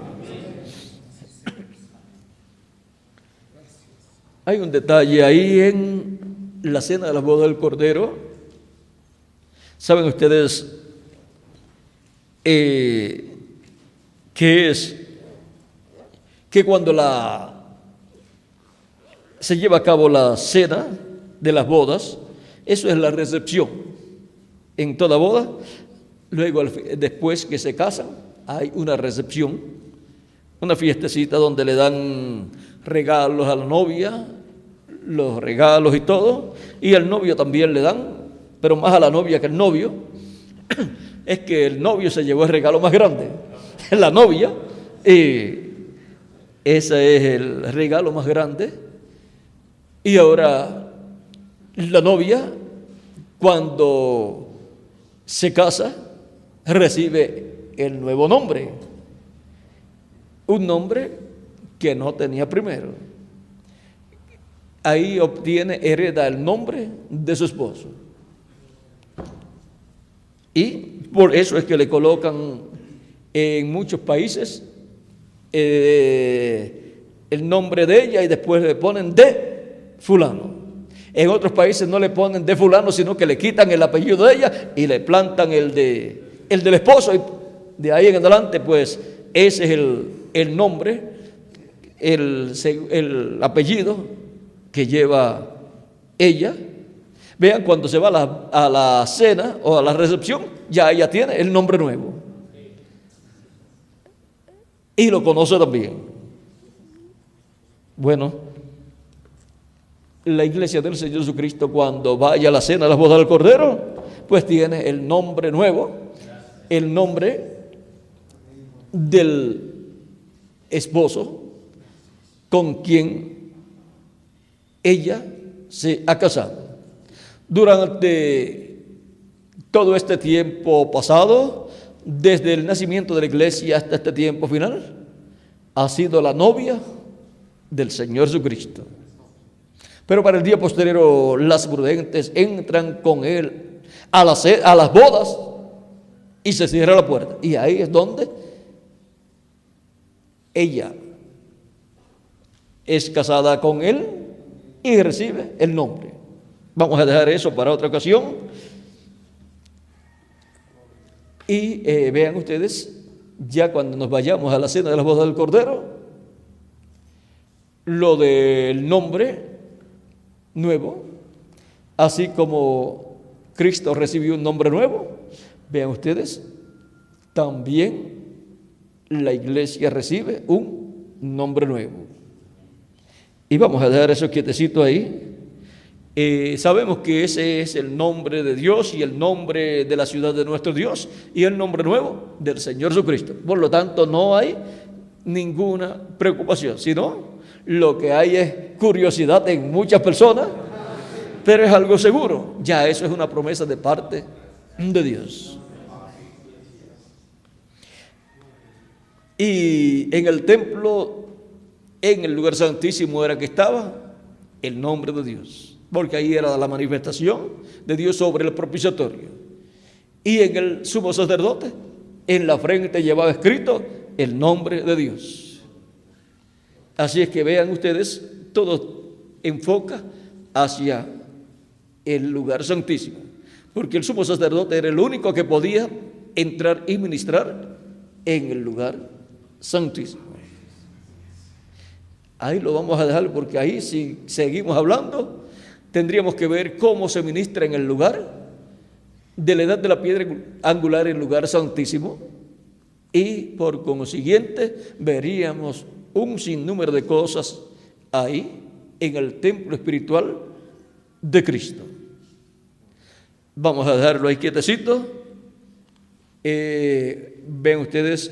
Hay un detalle ahí en la cena de las bodas del Cordero. ¿Saben ustedes que es que cuando se lleva a cabo la cena de las bodas, eso es la recepción en toda boda? Luego, después que se casan, hay una recepción, una fiestecita donde le dan regalos a la novia, los regalos y todo, y al novio también le dan, pero más a la novia que al novio. Es que el novio se llevó el regalo más grande, la novia, ese es el regalo más grande. Y ahora la novia, cuando se casa, recibe el nuevo nombre, un nombre que no tenía primero. Ahí hereda el nombre de su esposo. Y por eso es que le colocan en muchos países el nombre de ella y después le ponen de fulano. En otros países no le ponen de fulano, sino que le quitan el apellido de ella y le plantan el del esposo, y de ahí en adelante pues ese es el nombre, el apellido que lleva ella. Vean, cuando se va a la cena o a la recepción, ya ella tiene el nombre nuevo. Y lo conoce también. Bueno, la iglesia del Señor Jesucristo, cuando vaya a la cena de las bodas del Cordero, pues tiene el nombre nuevo, el nombre del esposo con quien ella se ha casado. Durante todo este tiempo pasado, desde el nacimiento de la iglesia hasta este tiempo final, ha sido la novia del Señor Jesucristo. Pero para el día posterior, las prudentes entran con él a las bodas y se cierra la puerta. Y ahí es donde ella es casada con él y recibe el nombre. Vamos a dejar eso para otra ocasión. Y vean ustedes, ya cuando nos vayamos a la cena de las bodas del Cordero, lo del nombre nuevo, así como Cristo recibió un nombre nuevo, vean ustedes, también la iglesia recibe un nombre nuevo. Y vamos a dejar eso quietecito ahí. Sabemos que ese es el nombre de Dios y el nombre de la ciudad de nuestro Dios y el nombre nuevo del Señor Jesucristo. Por lo tanto, no hay ninguna preocupación, sino lo que hay es curiosidad en muchas personas, pero es algo seguro. Ya eso es una promesa de parte de Dios. Y en el templo, en el lugar santísimo, era que estaba el nombre de Dios, porque ahí era la manifestación de Dios sobre el propiciatorio. Y en el sumo sacerdote, en la frente llevaba escrito el nombre de Dios. Así es que vean ustedes, todo enfoca hacia el lugar santísimo, porque el sumo sacerdote era el único que podía entrar y ministrar en el lugar santísimo. Ahí lo vamos a dejar, porque ahí, si seguimos hablando, tendríamos que ver cómo se ministra en el lugar de la edad de la piedra angular, el lugar santísimo, y por consiguiente veríamos un sinnúmero de cosas ahí en el templo espiritual de Cristo. Vamos a dejarlo ahí quietecito. Ven ustedes,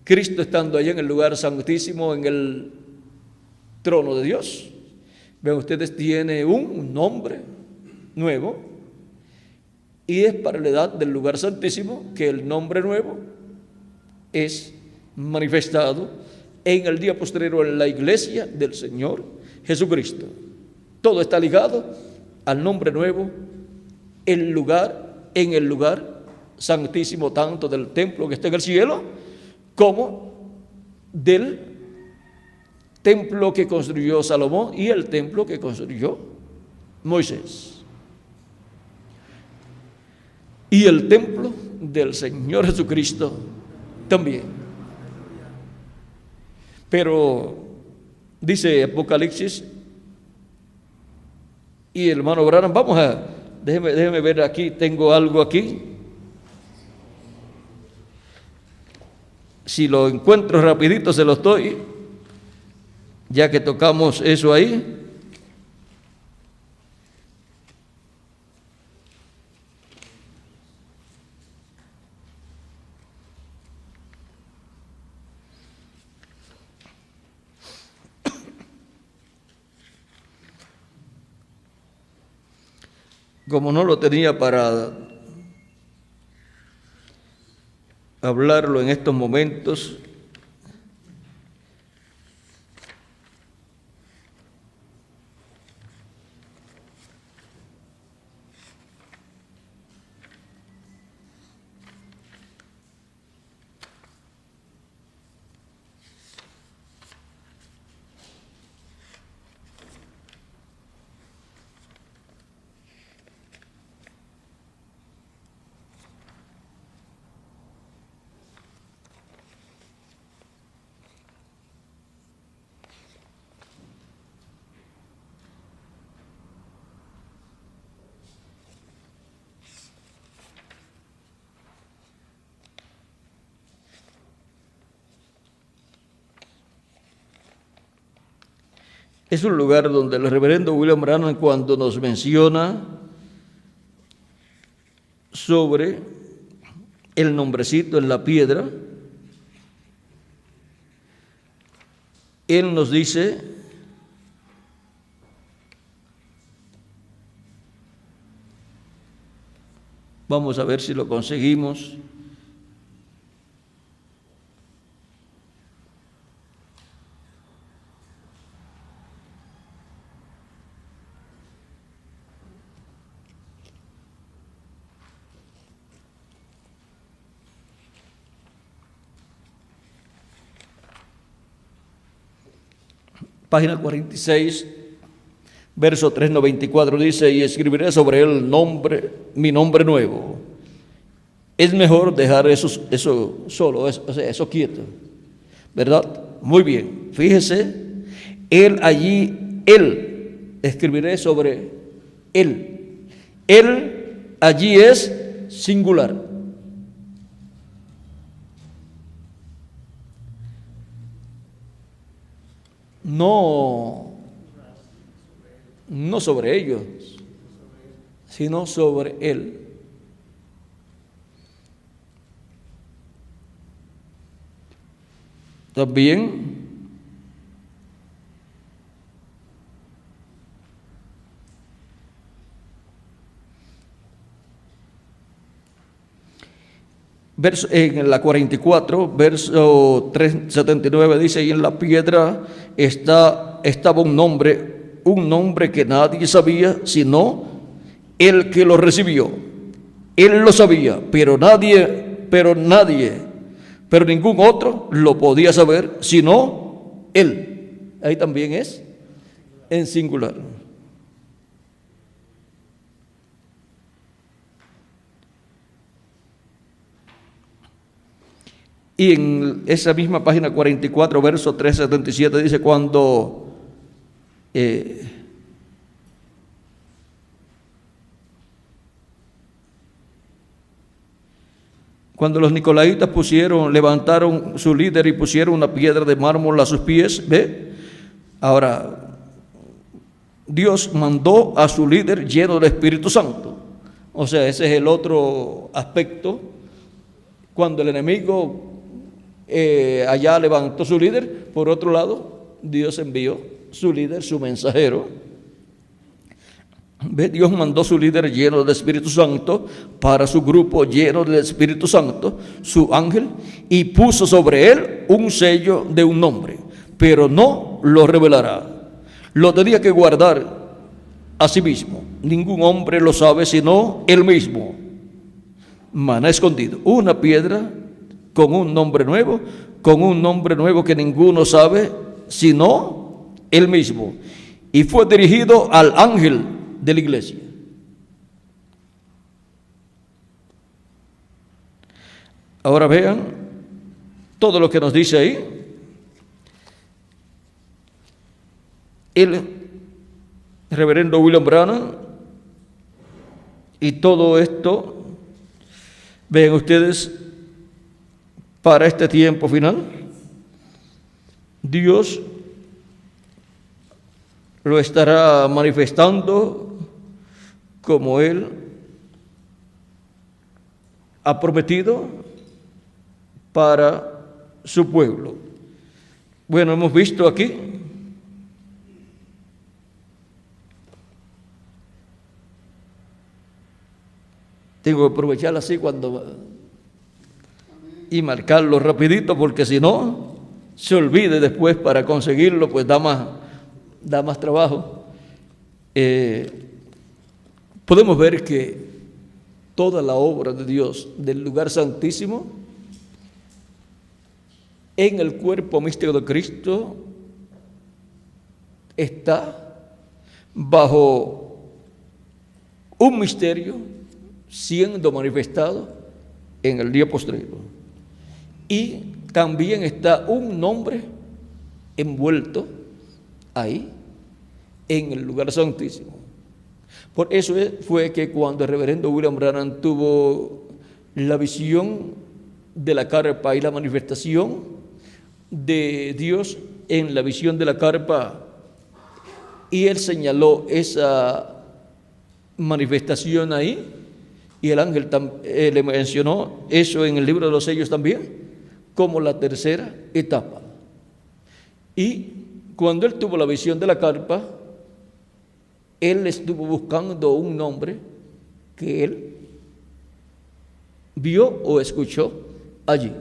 Cristo estando allá en el lugar santísimo, en el trono de Dios. Ven ustedes, tiene un nombre nuevo, y es para la edad del lugar santísimo que el nombre nuevo es manifestado en el día posterior en la iglesia del Señor Jesucristo. Todo está ligado al nombre nuevo, en el lugar santísimo, tanto del templo que está en el cielo como del templo que construyó Salomón y el templo que construyó Moisés. Y el templo del Señor Jesucristo también. Pero dice Apocalipsis, y el hermano Branham, déjeme ver aquí, tengo algo aquí. Si lo encuentro rapidito se lo estoy, ya que tocamos eso ahí. Como no lo tenía para hablarlo en estos momentos, es un lugar donde el reverendo William Branham, cuando nos menciona sobre el nombrecito en la piedra, él nos dice: vamos a ver si lo conseguimos. Página 46, verso 394 dice: y escribiré sobre él mi nombre nuevo. Es mejor dejar eso solo, eso quieto, ¿verdad? Muy bien, fíjese, él escribiré sobre él. Él allí es singular. No sobre ellos, sino sobre él. También en la 44, verso 379 dice: y en la piedra estaba un nombre que nadie sabía sino el que lo recibió. Él lo sabía, pero nadie pero ningún otro lo podía saber sino Él. Ahí también es en singular. Y en esa misma página 44, verso 377, dice cuando los nicolaitas levantaron su líder y pusieron una piedra de mármol a sus pies, ¿ve? Ahora, Dios mandó a su líder lleno del Espíritu Santo. O sea, ese es el otro aspecto. Cuando el enemigo allá levantó su líder, por otro lado, Dios envió su líder, su mensajero. ¿Ve? Dios mandó su líder lleno del Espíritu Santo para su grupo lleno del Espíritu Santo, su ángel, y puso sobre él un sello de un nombre, pero no lo revelará. Lo tenía que guardar a sí mismo. Ningún hombre lo sabe sino él mismo. Maná escondido, una piedra con un nombre nuevo que ninguno sabe sino él mismo. Y fue dirigido al ángel de la iglesia. Ahora vean todo lo que nos dice ahí. El reverendo William Branham y todo esto, vean ustedes, para este tiempo final, Dios lo estará manifestando como Él ha prometido para su pueblo. Bueno, hemos visto aquí tengo que aprovechar así y marcarlo rapidito, porque si no se olvide después para conseguirlo, pues da más trabajo. Podemos ver que toda la obra de Dios del lugar santísimo en el cuerpo místico de Cristo está bajo un misterio siendo manifestado en el día postrero. Y también está un nombre envuelto ahí en el lugar santísimo. Por eso fue que cuando el reverendo William Branham tuvo la visión de la carpa y la manifestación de Dios en la visión de la carpa, y él señaló esa manifestación ahí, y el ángel le mencionó eso en el libro de los sellos también, como la tercera etapa. Y cuando él tuvo la visión de la carpa, él estuvo buscando un nombre que él vio o escuchó allí.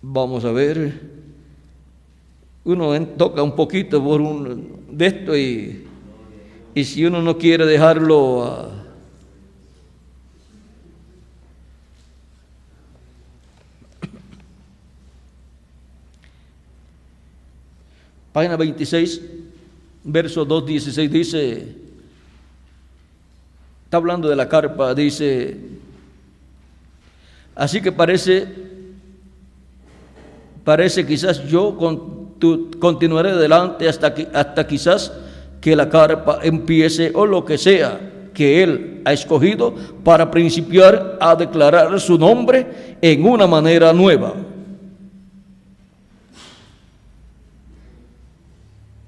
Vamos a ver, uno toca un poquito por un de esto y si uno no quiere dejarlo página 26, verso 2:16 dice, está hablando de la carpa, dice, así que parece quizás yo continuaré adelante hasta quizás que la carpa empiece o lo que sea que Él ha escogido para principiar a declarar su nombre en una manera nueva.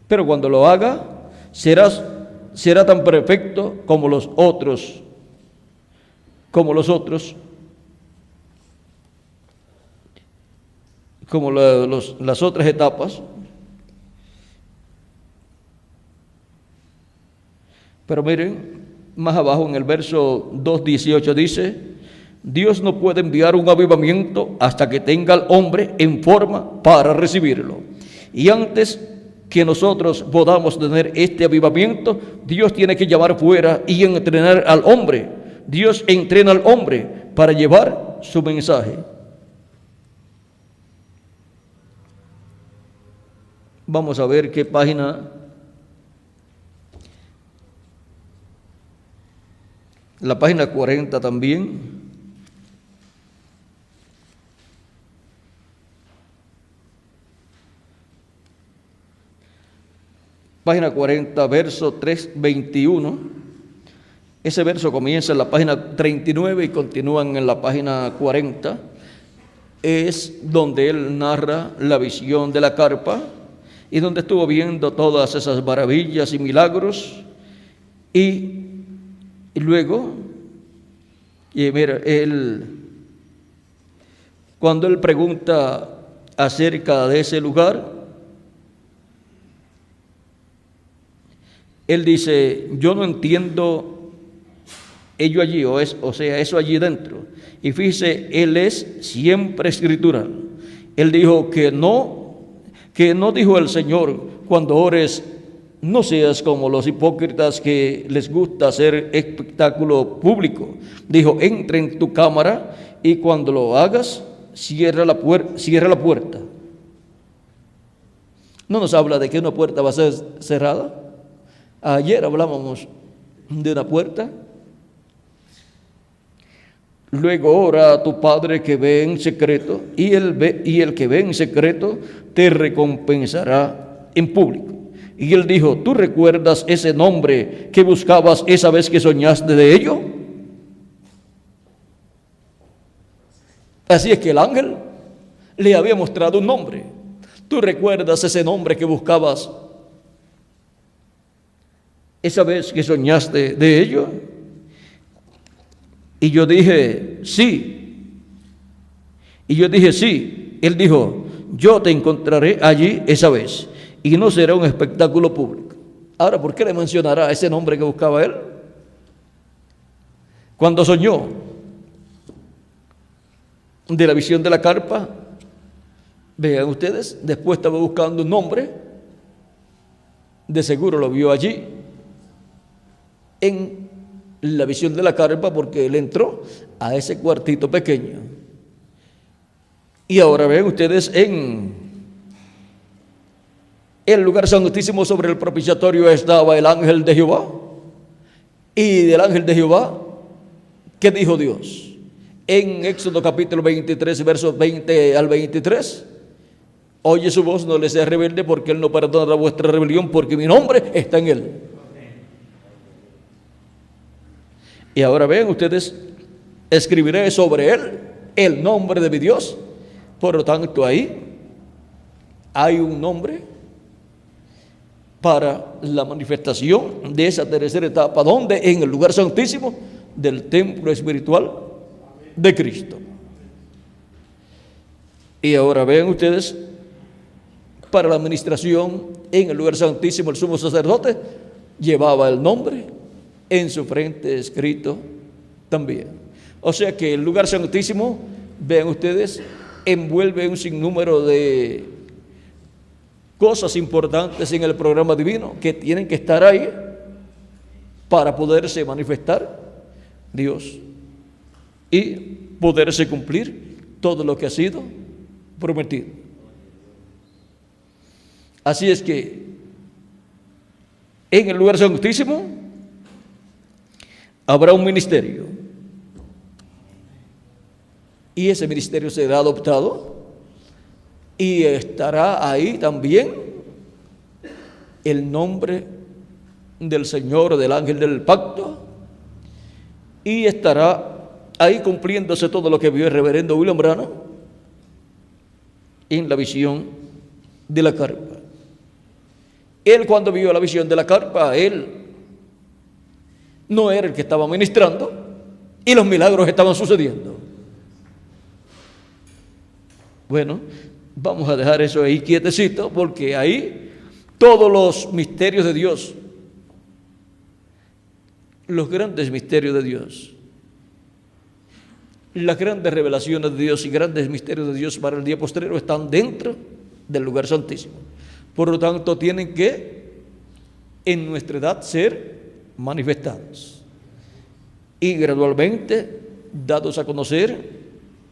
Pero cuando lo haga, será tan perfecto como los otros, como las otras etapas. Pero miren, más abajo en el verso 2:18 dice, Dios no puede enviar un avivamiento hasta que tenga al hombre en forma para recibirlo. Y antes que nosotros podamos tener este avivamiento, Dios tiene que llamar fuera y entrenar al hombre Dios entrena al hombre para llevar su mensaje. Vamos a ver qué página. La página 40 también. Página 40, verso 3:21. Ese verso comienza en la página 39 y continúan en la página 40. Es donde él narra la visión de la carpa y donde estuvo viendo todas esas maravillas y milagros. Y luego, mira, cuando él pregunta acerca de ese lugar, él dice: yo no entiendo ello allí, o sea, eso allí dentro. Y fíjese, él es siempre escritural. Él dijo que no dijo el Señor: cuando ores, no seas como los hipócritas que les gusta hacer espectáculo público. Dijo: entra en tu cámara y cuando lo hagas, cierra la puerta. No nos habla de que una puerta va a ser cerrada. Ayer hablábamos de una puerta. Luego ora a tu Padre que ve en secreto, y el que ve en secreto te recompensará en público. Y él dijo: ¿tú recuerdas ese nombre que buscabas esa vez que soñaste de ello? Así es que el ángel le había mostrado un nombre. ¿Tú recuerdas ese nombre que buscabas esa vez que soñaste de ello? Y yo dije: sí. Y yo dije: sí. Él dijo: yo te encontraré allí esa vez, y no será un espectáculo público. Ahora, ¿por qué le mencionará ese nombre que buscaba él? Cuando soñó de la visión de la carpa, vean ustedes, después estaba buscando un nombre, de seguro lo vio allí, en la visión de la carpa, porque él entró a ese cuartito pequeño. Y ahora ven ustedes en el lugar santísimo, sobre el propiciatorio, estaba el ángel de Jehová. Y del ángel de Jehová, ¿qué dijo Dios? En Éxodo capítulo 23, versos 20 al 23. Oye su voz, no le seas rebelde, porque él no perdonará vuestra rebelión, porque mi nombre está en él. Y ahora ven ustedes, escribiré sobre él el nombre de mi Dios. Por lo tanto, ahí hay un nombre para la manifestación de esa tercera etapa, donde en el lugar santísimo del templo espiritual de Cristo. Y ahora ven ustedes, para la administración en el lugar santísimo, el sumo sacerdote llevaba el nombre en su frente escrito también. O sea que el lugar santísimo, vean ustedes, envuelve un sinnúmero de cosas importantes en el programa divino que tienen que estar ahí para poderse manifestar Dios y poderse cumplir todo lo que ha sido prometido. Así es que en el lugar santísimo habrá un ministerio, y ese ministerio será adoptado, y estará ahí también el nombre del Señor, del ángel del pacto, y estará ahí cumpliéndose todo lo que vio el reverendo William Branham en la visión de la carpa. Él, cuando vio la visión de la carpa, él no era el que estaba ministrando, y los milagros estaban sucediendo. Bueno, vamos a dejar eso ahí quietecito, porque ahí todos los misterios de Dios, los grandes misterios de Dios, las grandes revelaciones de Dios y grandes misterios de Dios para el día postrero están dentro del lugar santísimo. Por lo tanto, tienen que en nuestra edad ser manifestados. y gradualmente dados a conocer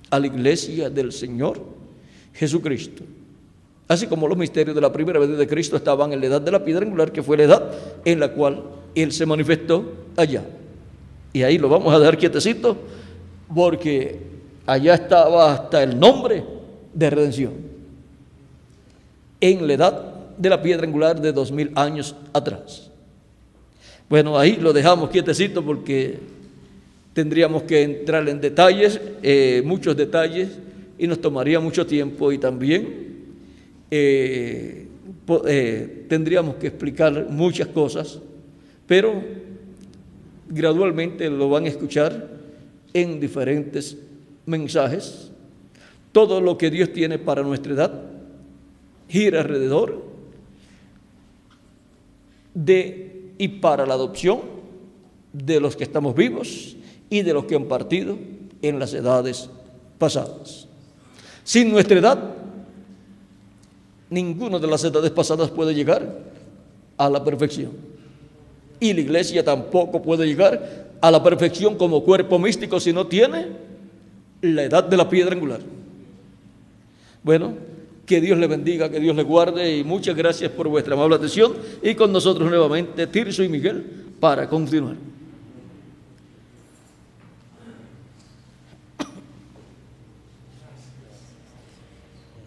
a la iglesia del Señor Jesucristo. Así como los misterios de la primera venida de Cristo estaban en la edad de la piedra angular, que fue la edad en la cual Él se manifestó allá. Y ahí lo vamos a dejar quietecito, porque allá estaba hasta el nombre de redención, en la edad de la piedra angular de 2000 años atrás. Bueno, ahí lo dejamos quietecito porque tendríamos que entrar en detalles, muchos detalles, y nos tomaría mucho tiempo, y también tendríamos que explicar muchas cosas, pero gradualmente lo van a escuchar en diferentes mensajes. Todo lo que Dios tiene para nuestra edad gira alrededor de y para la adopción de los que estamos vivos y de los que han partido en las edades pasadas. Sin nuestra edad, ninguna de las edades pasadas puede llegar a la perfección. Y la iglesia tampoco puede llegar a la perfección como cuerpo místico si no tiene la edad de la piedra angular. Bueno, que Dios le bendiga, que Dios le guarde, y muchas gracias por vuestra amable atención. Y con nosotros nuevamente Tirso y Miguel para continuar.